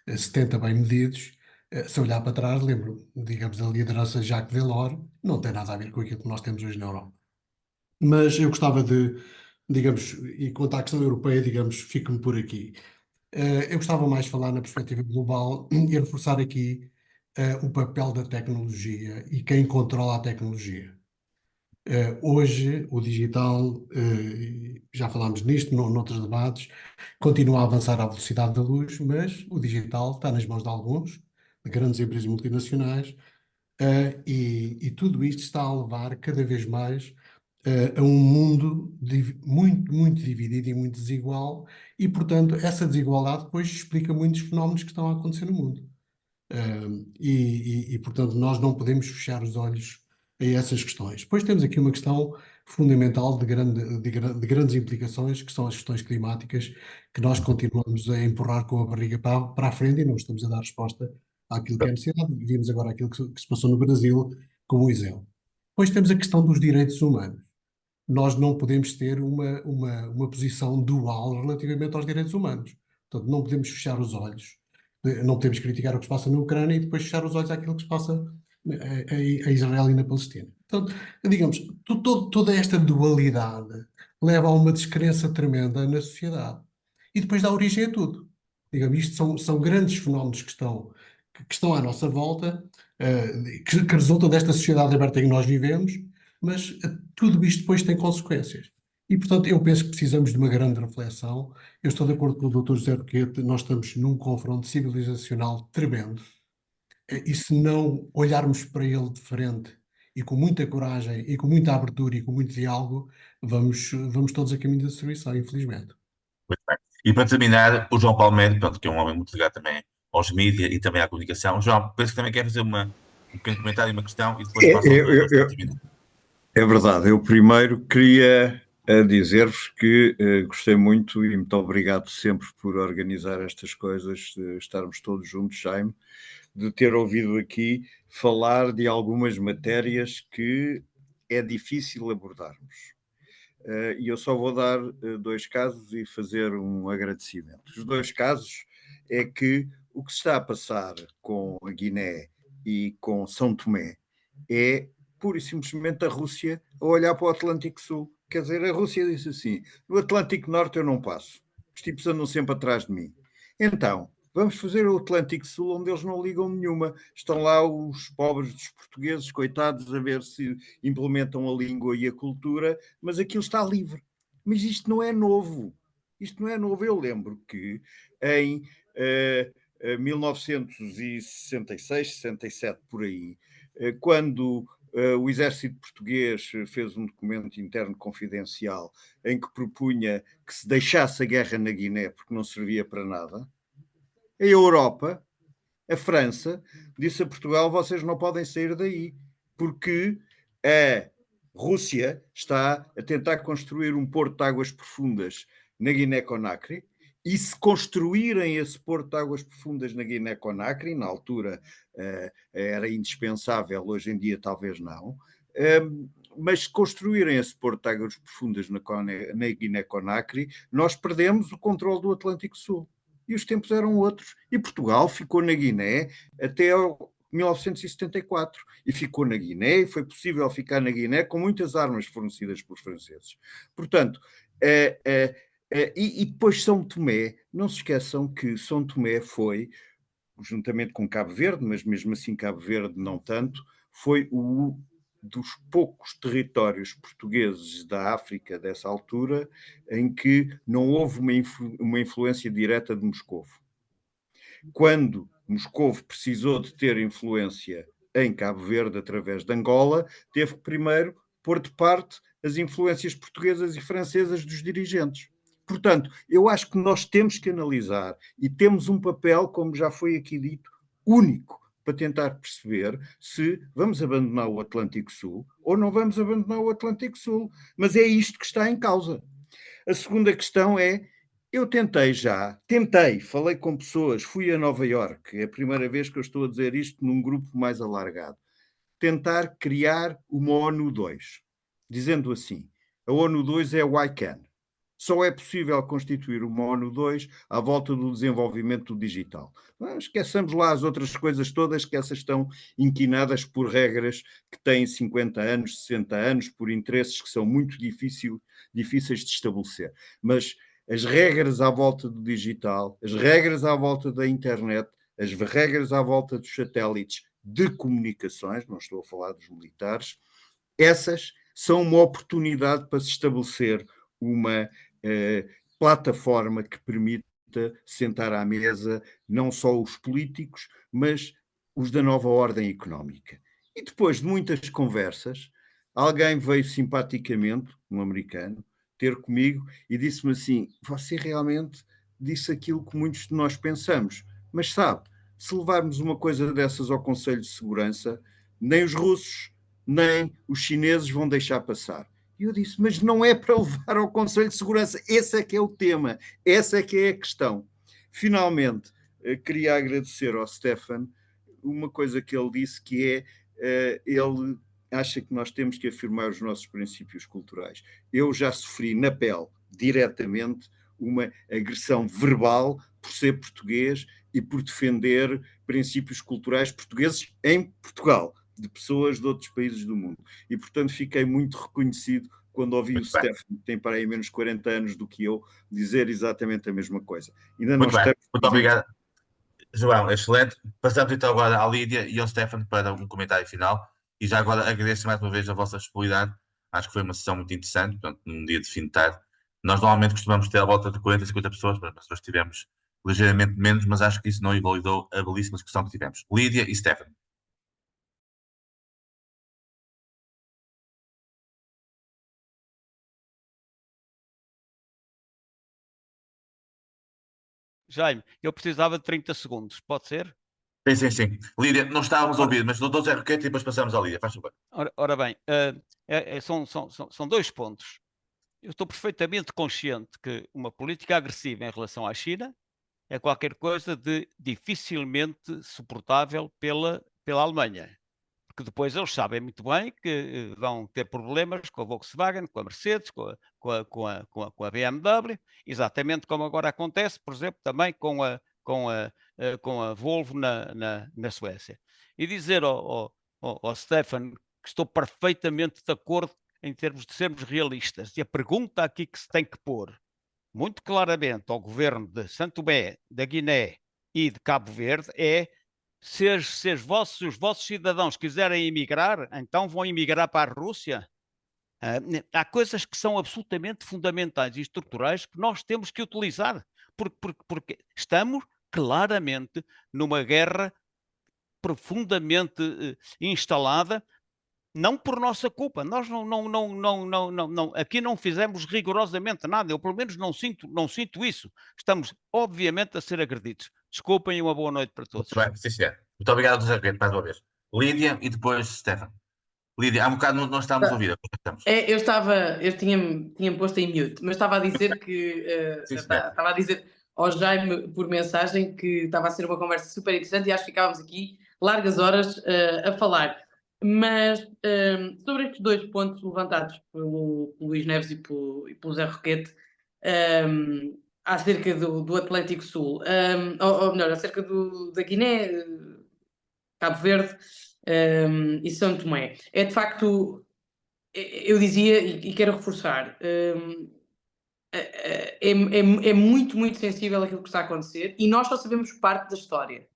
70 bem medidos. Se olhar para trás, lembro, digamos, da liderança de Jacques Delors, não tem nada a ver com aquilo que nós temos hoje na Europa. Mas eu gostava de, digamos, e quanto à questão europeia, digamos, fico-me por aqui. Eu gostava mais de falar na perspectiva global e reforçar aqui o papel da tecnologia e quem controla a tecnologia. Hoje, o digital, já falámos nisto noutros debates, continua a avançar à velocidade da luz, mas o digital está nas mãos de alguns, de grandes empresas multinacionais, e tudo isto está a levar cada vez mais a um mundo muito, muito dividido e muito desigual, e, portanto, essa desigualdade depois explica muitos fenómenos que estão a acontecer no mundo. Portanto, nós não podemos fechar os olhos a essas questões. Depois temos aqui uma questão fundamental de grandes implicações, que são as questões climáticas, que nós continuamos a empurrar com a barriga para a frente e não estamos a dar resposta àquilo que é necessidade. Vimos agora aquilo que se passou no Brasil como exemplo. Depois temos a questão dos direitos humanos. Nós não podemos ter uma posição dual relativamente aos direitos humanos. Portanto, não podemos fechar os olhos, não podemos criticar o que se passa na Ucrânia e depois fechar os olhos àquilo que se passa a Israel e na Palestina. Portanto, digamos, toda esta dualidade leva a uma descrença tremenda na sociedade e depois dá origem a tudo. Digamos, isto são grandes fenómenos que estão à nossa volta, que resultam desta sociedade aberta em que nós vivemos, mas tudo isto depois tem consequências. E, portanto, eu penso que precisamos de uma grande reflexão. Eu estou de acordo com o Dr. José Roquete, nós estamos num confronto civilizacional tremendo. E se não olharmos para ele de frente e com muita coragem e com muita abertura e com muito diálogo, vamos todos a caminho da destruição, infelizmente. Muito bem. E para terminar, o João Palmeiro, pronto, que é um homem muito ligado também aos mídias e também à comunicação. João, penso que também quer fazer um pequeno comentário, uma questão, e depois passo ao É verdade. Eu primeiro queria dizer-vos que gostei muito e muito obrigado sempre por organizar estas coisas, de estarmos todos juntos, Jaime, de ter ouvido aqui falar de algumas matérias que é difícil abordarmos. E eu só vou dar dois casos e fazer um agradecimento. Os dois casos é que o que se está a passar com a Guiné e com São Tomé é pura e simplesmente a Rússia a olhar para o Atlântico Sul. Quer dizer, a Rússia disse assim: no Atlântico Norte eu não passo. Os tipos andam sempre atrás de mim. Então, vamos fazer o Atlântico Sul, onde eles não ligam nenhuma. Estão lá os pobres dos portugueses, coitados, a ver se implementam a língua e a cultura, mas aquilo está livre. Mas isto não é novo. Isto não é novo. Eu lembro que em 1966, 67, por aí, quando o exército português fez um documento interno confidencial em que propunha que se deixasse a guerra na Guiné porque não servia para nada, a Europa, a França, disse a Portugal: vocês não podem sair daí, porque a Rússia está a tentar construir um porto de águas profundas na Guiné-Conakry, e se construírem esse porto de águas profundas na Guiné-Conakry, na altura era indispensável, hoje em dia talvez não, mas se construírem esse porto de águas profundas na Guiné-Conakry, nós perdemos o controle do Atlântico Sul. E os tempos eram outros. E Portugal ficou na Guiné até 1974. E ficou na Guiné, e foi possível ficar na Guiné com muitas armas fornecidas pelos franceses. Portanto, e depois São Tomé, não se esqueçam que São Tomé foi, juntamente com Cabo Verde, mas mesmo assim Cabo Verde não tanto, foi um dos poucos territórios portugueses da África dessa altura em que não houve uma influência direta de Moscovo. Quando Moscovo precisou de ter influência em Cabo Verde através de Angola, teve que primeiro pôr de parte as influências portuguesas e francesas dos dirigentes. Portanto, eu acho que nós temos que analisar e temos um papel, como já foi aqui dito, único para tentar perceber se vamos abandonar o Atlântico Sul ou não vamos abandonar o Atlântico Sul. Mas é isto que está em causa. A segunda questão é, eu falei com pessoas, fui a Nova Iorque, é a primeira vez que eu estou a dizer isto num grupo mais alargado, tentar criar uma ONU 2, dizendo assim, a ONU 2 é o ICANN. Só é possível constituir uma ONU 2 à volta do desenvolvimento digital. Esqueçamos lá as outras coisas todas, que essas estão inquinadas por regras que têm 50 anos, 60 anos, por interesses que são muito difíceis de estabelecer. Mas as regras à volta do digital, as regras à volta da internet, as regras à volta dos satélites de comunicações, não estou a falar dos militares, essas são uma oportunidade para se estabelecer uma plataforma que permita sentar à mesa não só os políticos, mas os da nova ordem económica. E depois de muitas conversas, alguém veio simpaticamente, um americano, ter comigo e disse-me assim: você realmente disse aquilo que muitos de nós pensamos, mas sabe, se levarmos uma coisa dessas ao Conselho de Segurança, nem os russos, nem os chineses vão deixar passar. E eu disse, mas não é para levar ao Conselho de Segurança, esse é que é o tema, essa é que é a questão. Finalmente, queria agradecer ao Stefan uma coisa que ele disse, que é, ele acha que nós temos que afirmar os nossos princípios culturais. Eu já sofri na pele, diretamente, uma agressão verbal por ser português e por defender princípios culturais portugueses em Portugal, de pessoas de outros países do mundo. E, portanto, fiquei muito reconhecido quando ouvi o Stefan, que tem para aí menos 40 anos do que eu, dizer exatamente a mesma coisa. Ainda não Muito bem, estamos... muito obrigado. João, excelente. Passamos então agora à Lídia e ao Stefan para um comentário final. E já agora agradeço mais uma vez a vossa disponibilidade. Acho que foi uma sessão muito interessante, portanto, num dia de fim de tarde. Nós normalmente costumamos ter à volta de 40, 50 pessoas, mas nós tivemos ligeiramente menos, mas acho que isso não invalidou a belíssima discussão que tivemos. Lídia e Stefan. Jaime, eu precisava de 30 segundos, pode ser? Sim. Lídia, não estávamos a ouvir, mas dou Zé Roquete e depois passamos à Lídia. Faz favor. Ora bem, são dois pontos. Eu estou perfeitamente consciente que uma política agressiva em relação à China é qualquer coisa de dificilmente suportável pela Alemanha. Porque depois eles sabem muito bem que vão ter problemas com a Volkswagen, com a Mercedes, com a BMW, exatamente como agora acontece, por exemplo, também com a Volvo na Suécia. E dizer ao Stefan que estou perfeitamente de acordo em termos de sermos realistas. E a pergunta aqui que se tem que pôr muito claramente ao governo de Santo Tomé, da Guiné e de Cabo Verde é se os vossos cidadãos quiserem emigrar, então vão emigrar para a Rússia. Há coisas que são absolutamente fundamentais e estruturais que nós temos que utilizar, porque estamos claramente numa guerra profundamente instalada, não por nossa culpa. Nós não, aqui não fizemos rigorosamente nada. Eu, pelo menos, não sinto isso. Estamos, obviamente, a ser agredidos. Desculpem e uma boa noite para todos. Muito bem, sim, senhor. Muito obrigado, José Pedro, mais uma vez. Lídia e depois Stefan. Lídia, há um bocado não estávamos a ouvir. Eu tinha posto em mute, mas estava a dizer que Sim, senhor. estava a dizer ao Jaime por mensagem que estava a ser uma conversa super interessante e acho que ficávamos aqui largas horas a falar. Mas sobre estes dois pontos levantados pelo Luís Neves e pelo Zé Roquete, acerca do Atlântico Sul, ou melhor, acerca da Guiné, Cabo Verde e São Tomé. É de facto, eu dizia e quero reforçar, é muito, muito sensível aquilo que está a acontecer e nós só sabemos parte da história.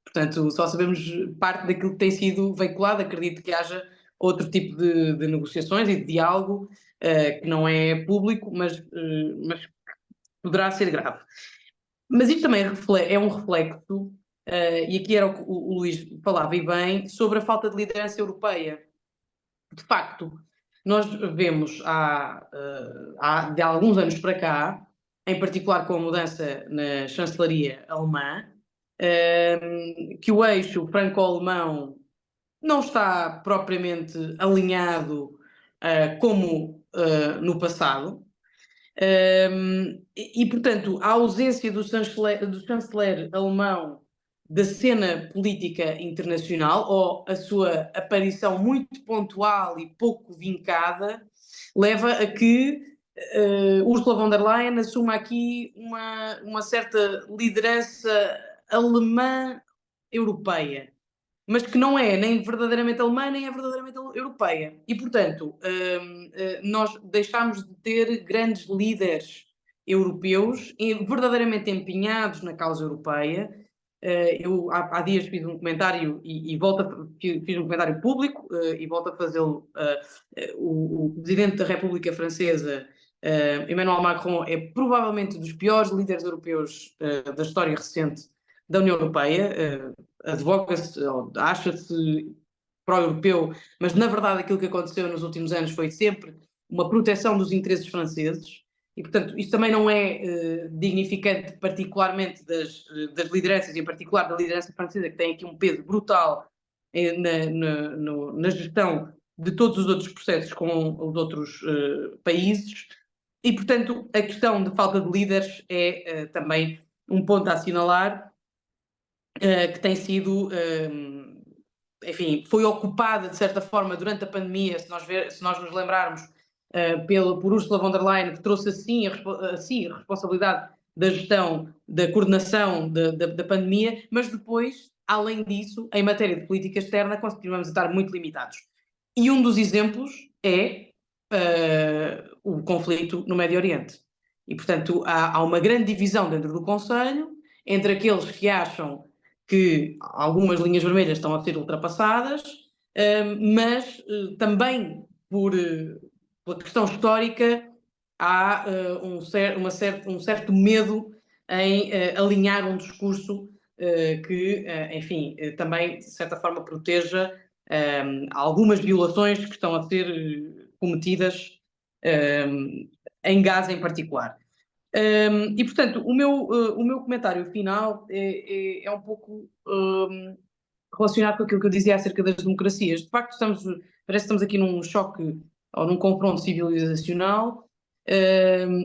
Portanto, só sabemos parte daquilo que tem sido veiculado. Acredito que haja outro tipo de negociações e de diálogo que não é público, mas poderá ser grave. Mas isto também é um reflexo, e aqui era o que o Luís falava e bem, sobre a falta de liderança europeia. De facto, nós vemos de alguns anos para cá, em particular com a mudança na chancelaria alemã, que o eixo franco-alemão não está propriamente alinhado como no passado. Portanto, a ausência do chanceler alemão da cena política internacional, ou a sua aparição muito pontual e pouco vincada, leva a que Ursula von der Leyen assuma aqui uma certa liderança alemã europeia, mas que não é nem verdadeiramente alemã, nem é verdadeiramente europeia. E, portanto, nós deixámos de ter grandes líderes europeus verdadeiramente empenhados na causa europeia. Eu há dias fiz um comentário fiz um comentário público e volto a fazê-lo. O Presidente da República Francesa, Emmanuel Macron, é provavelmente dos piores líderes europeus da história recente da União Europeia. Advoga-se, acha-se pró-europeu, mas na verdade aquilo que aconteceu nos últimos anos foi sempre uma proteção dos interesses franceses e, portanto, isto também não é dignificante particularmente das lideranças, e em particular da liderança francesa, que tem aqui um peso brutal na gestão de todos os outros processos com os outros países. E, portanto, a questão de falta de líderes é também um ponto a assinalar, que tem sido, enfim, foi ocupada de certa forma durante a pandemia, se nós nos lembrarmos, por Ursula von der Leyen, que trouxe assim a responsabilidade da gestão, da coordenação da pandemia, mas depois, além disso, em matéria de política externa, continuamos a estar muito limitados. E um dos exemplos é o conflito no Médio Oriente. E, portanto, há uma grande divisão dentro do Conselho entre aqueles que acham que algumas linhas vermelhas estão a ser ultrapassadas, mas também pela questão histórica há um certo medo em alinhar um discurso que, enfim, também de certa forma proteja algumas violações que estão a ser cometidas em Gaza em particular. E, portanto, o meu comentário final é um pouco relacionado com aquilo que eu dizia acerca das democracias. De facto, parece que estamos aqui num choque ou num confronto civilizacional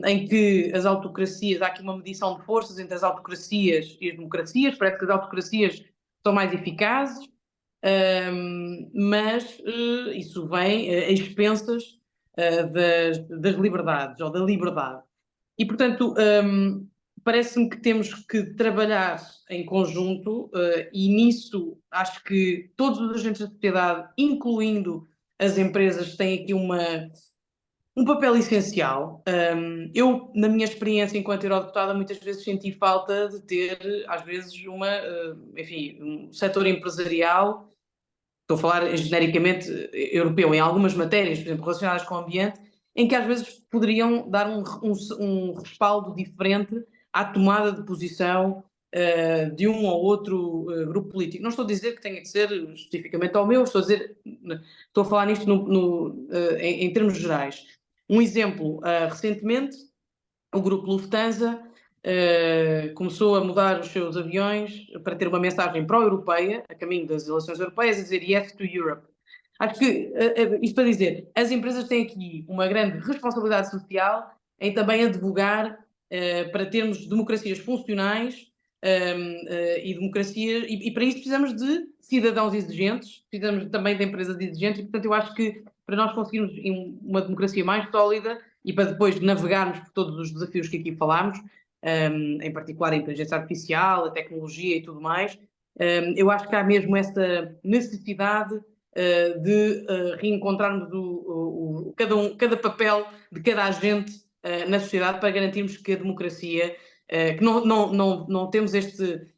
em que as autocracias, há aqui uma medição de forças entre as autocracias e as democracias. Parece que as autocracias são mais eficazes, mas isso vem a expensas das liberdades ou da liberdade. E, portanto, parece-me que temos que trabalhar em conjunto e nisso acho que todos os agentes da sociedade, incluindo as empresas, têm aqui um papel essencial. Eu, na minha experiência enquanto eurodeputada, muitas vezes senti falta de ter, às vezes, um setor empresarial, estou a falar genericamente europeu, em algumas matérias, por exemplo, relacionadas com o ambiente, em que às vezes poderiam dar um respaldo diferente à tomada de posição de um ou outro grupo político. Não estou a dizer que tenha que ser especificamente ao meu, estou a falar nisto em termos gerais. Um exemplo, recentemente, o grupo Lufthansa começou a mudar os seus aviões para ter uma mensagem pró-europeia, a caminho das eleições europeias, a dizer Yes to Europe. Acho que, isto para dizer, as empresas têm aqui uma grande responsabilidade social em também advogar para termos democracias funcionais e para isso precisamos de cidadãos exigentes, precisamos também de empresas exigentes, e portanto eu acho que para nós conseguirmos uma democracia mais sólida e para depois navegarmos por todos os desafios que aqui falámos, em particular a inteligência artificial, a tecnologia e tudo mais, eu acho que há mesmo essa necessidade de reencontrarmos cada papel de cada agente na sociedade para garantirmos que a democracia, que não temos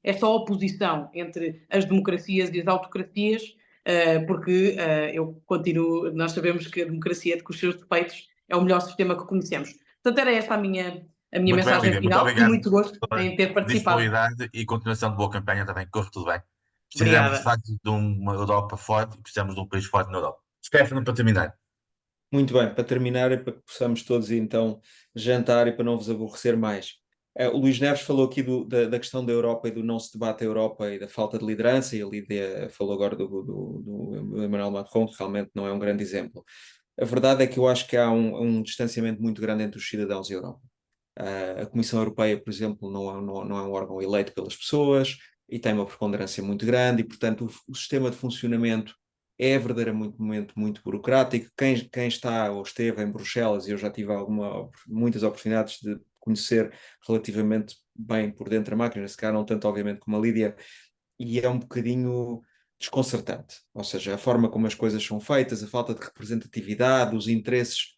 esta oposição entre as democracias e as autocracias, porque nós sabemos que a democracia, com os seus defeitos, é o melhor sistema que conhecemos. Portanto, era esta a minha Muito bem, mensagem Lídia, muito final e obrigado muito gosto pela em ter participado. disponibilidade e continuação de boa campanha também. Corre tudo bem. Precisamos, de Obrigada. facto, de uma Europa forte e precisamos de um país forte na Europa. Stefano, para terminar. Muito bem, para terminar e para que possamos todos então jantar e para não vos aborrecer mais. O Luís Neves falou aqui da questão da Europa e do não se debate a Europa e da falta de liderança, e a Lídia falou agora do Emmanuel Macron, que realmente não é um grande exemplo. A verdade é que eu acho que há um distanciamento muito grande entre os cidadãos e a Europa. A Comissão Europeia, por exemplo, não é um órgão eleito pelas pessoas e tem uma preponderância muito grande, e portanto o sistema de funcionamento é verdadeiramente muito burocrático. Quem está ou esteve em Bruxelas, e eu já tive muitas oportunidades de conhecer relativamente bem por dentro da máquina, se calhar não tanto obviamente como a Lídia, e é um bocadinho desconcertante. Ou seja, a forma como as coisas são feitas, a falta de representatividade, os interesses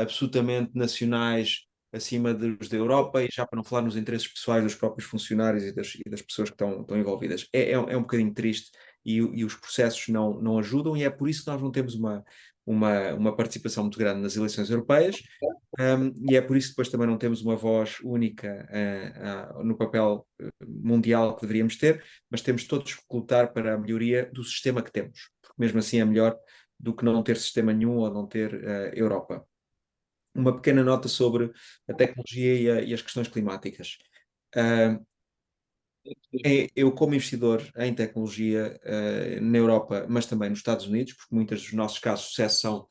absolutamente nacionais acima dos da Europa, e já para não falar nos interesses pessoais dos próprios funcionários e das pessoas que estão envolvidas. É um bocadinho triste, e os processos não ajudam, e é por isso que nós não temos uma participação muito grande nas eleições europeias, e é por isso que depois também não temos uma voz única no papel mundial que deveríamos ter, mas temos todos que lutar para a melhoria do sistema que temos, porque mesmo assim é melhor do que não ter sistema nenhum ou não ter Europa. Uma pequena nota sobre a tecnologia e as questões climáticas. Eu, como investidor em tecnologia na Europa, mas também nos Estados Unidos, porque muitos dos nossos casos de sucesso são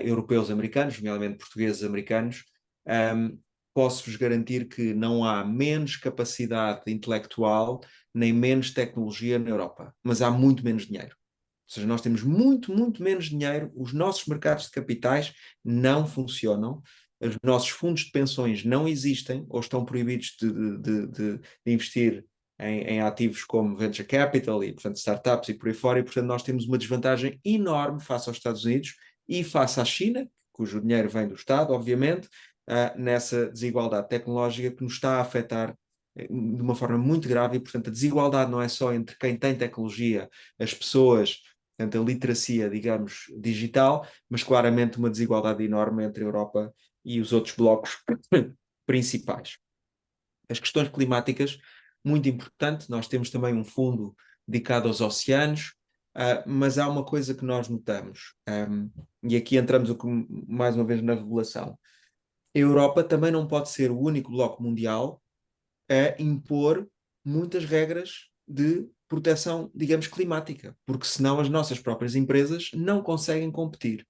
europeus americanos, nomeadamente portugueses americanos, posso-vos garantir que não há menos capacidade intelectual nem menos tecnologia na Europa, mas há muito menos dinheiro. Ou seja, nós temos muito menos dinheiro, os nossos mercados de capitais não funcionam, os nossos fundos de pensões não existem ou estão proibidos de investir em ativos como venture capital e, portanto, startups e por aí fora, e, portanto, nós temos uma desvantagem enorme face aos Estados Unidos e face à China, cujo dinheiro vem do Estado, obviamente, nessa desigualdade tecnológica que nos está a afetar de uma forma muito grave, e, portanto, a desigualdade não é só entre quem tem tecnologia, as pessoas, portanto, a literacia, digamos, digital, mas claramente uma desigualdade enorme entre a Europa e os outros blocos principais. As questões climáticas, muito importante, nós temos também um fundo dedicado aos oceanos, mas há uma coisa que nós notamos, e aqui entramos mais uma vez na regulação. A Europa também não pode ser o único bloco mundial a impor muitas regras de proteção, digamos, climática, porque senão as nossas próprias empresas não conseguem competir.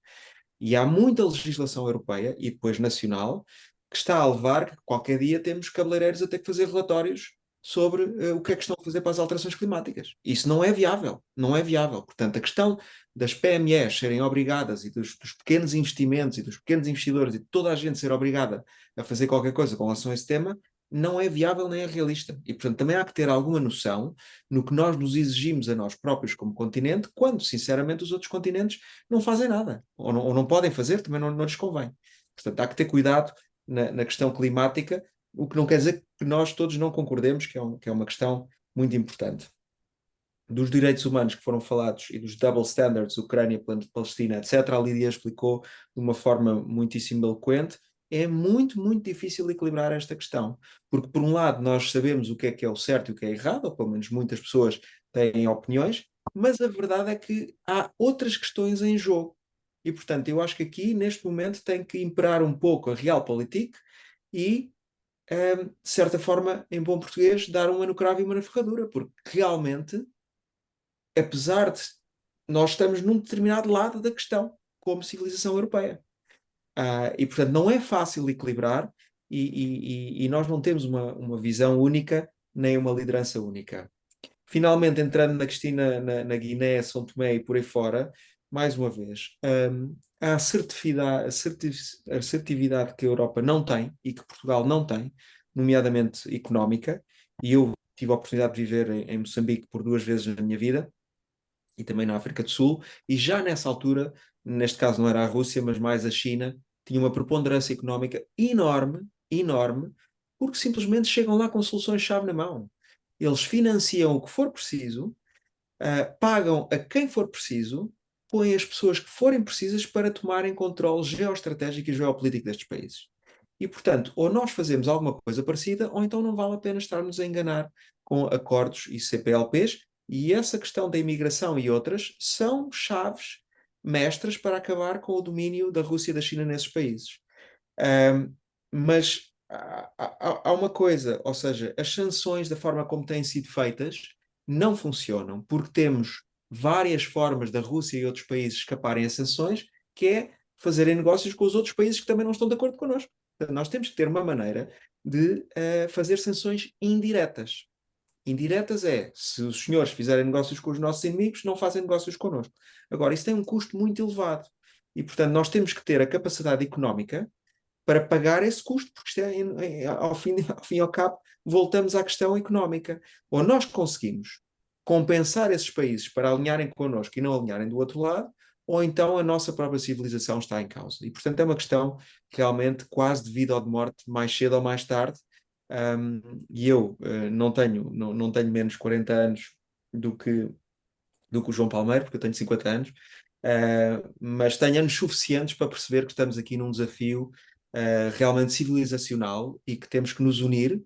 E há muita legislação europeia e depois nacional que está a levar que qualquer dia temos cabeleireiros a ter que fazer relatórios sobre o que é que estão a fazer para as alterações climáticas. Isso não é viável, não é viável. Portanto, a questão das PMEs serem obrigadas e dos pequenos investimentos e dos pequenos investidores e de toda a gente ser obrigada a fazer qualquer coisa com relação a esse tema não é viável nem é realista. E, portanto, também há que ter alguma noção no que nós nos exigimos a nós próprios como continente, quando, sinceramente, os outros continentes não fazem nada, ou não podem fazer, também não lhes convém. Portanto, há que ter cuidado na questão climática, o que não quer dizer que nós todos não concordemos, que é uma questão muito importante. Dos direitos humanos que foram falados e dos double standards, Ucrânia, Palestina, etc., a Lídia explicou de uma forma muitíssimo eloquente. É muito, muito difícil equilibrar esta questão, porque por um lado nós sabemos o que é o certo e o que é errado, ou pelo menos muitas pessoas têm opiniões, mas a verdade é que há outras questões em jogo. E, portanto, eu acho que aqui, neste momento, tem que imperar um pouco a realpolitik e, de certa forma, em bom português, dar uma no cravo e uma na ferradura, porque realmente, apesar de nós estamos num determinado lado da questão, como civilização europeia. E, portanto, não é fácil equilibrar e nós não temos uma visão única, nem uma liderança única. Finalmente, entrando na Guiné, São Tomé e por aí fora, mais uma vez, a assertividade que a Europa não tem e que Portugal não tem, nomeadamente económica, e eu tive a oportunidade de viver em Moçambique por 2 vezes na minha vida, e também na África do Sul, e já nessa altura, neste caso não era a Rússia, mas mais a China, tinha uma preponderância económica enorme, enorme, porque simplesmente chegam lá com soluções-chave na mão. Eles financiam o que for preciso, pagam a quem for preciso, põem as pessoas que forem precisas para tomarem controle geoestratégico e geopolítico destes países. E, portanto, ou nós fazemos alguma coisa parecida, ou então não vale a pena estarmos a enganar com acordos e CPLPs, e essa questão da imigração e outras são chaves mestras para acabar com o domínio da Rússia e da China nesses países. Mas há uma coisa, ou seja, as sanções da forma como têm sido feitas não funcionam, porque temos várias formas da Rússia e outros países escaparem a sanções, que é fazerem negócios com os outros países que também não estão de acordo connosco. Portanto, nós temos que ter uma maneira de fazer sanções indiretas. Indiretas é, se os senhores fizerem negócios com os nossos inimigos, não fazem negócios connosco. Agora, isso tem um custo muito elevado. E, portanto, nós temos que ter a capacidade económica para pagar esse custo, porque isto ao fim e ao cabo, voltamos à questão económica. Ou nós conseguimos compensar esses países para alinharem connosco e não alinharem do outro lado, ou então a nossa própria civilização está em causa. E, portanto, é uma questão realmente quase de vida ou de morte, mais cedo ou mais tarde. E eu não tenho menos 40 anos do que o João Palmeiro, porque eu tenho 50 anos, mas tenho anos suficientes para perceber que estamos aqui num desafio realmente civilizacional e que temos que nos unir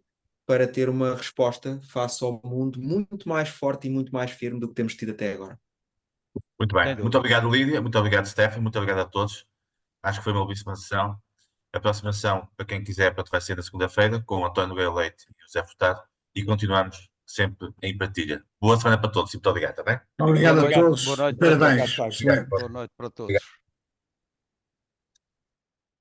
para ter uma resposta face ao mundo muito mais forte e muito mais firme do que temos tido até agora. Muito Sem bem. Muito dúvida. obrigado, Lídia. Muito obrigado, Stefan. Muito obrigado a todos. Acho que foi uma belíssima sessão. A próxima sessão, para quem quiser, vai ser na segunda-feira, com o António Nogueira Leite e o José Furtado, e continuamos sempre em partilha. Boa semana para todos e muito obrigado, está bem? Obrigado a Boa noite, todos. boa noite para Parabéns. todos. Excelente. Boa noite para todos. Obrigado.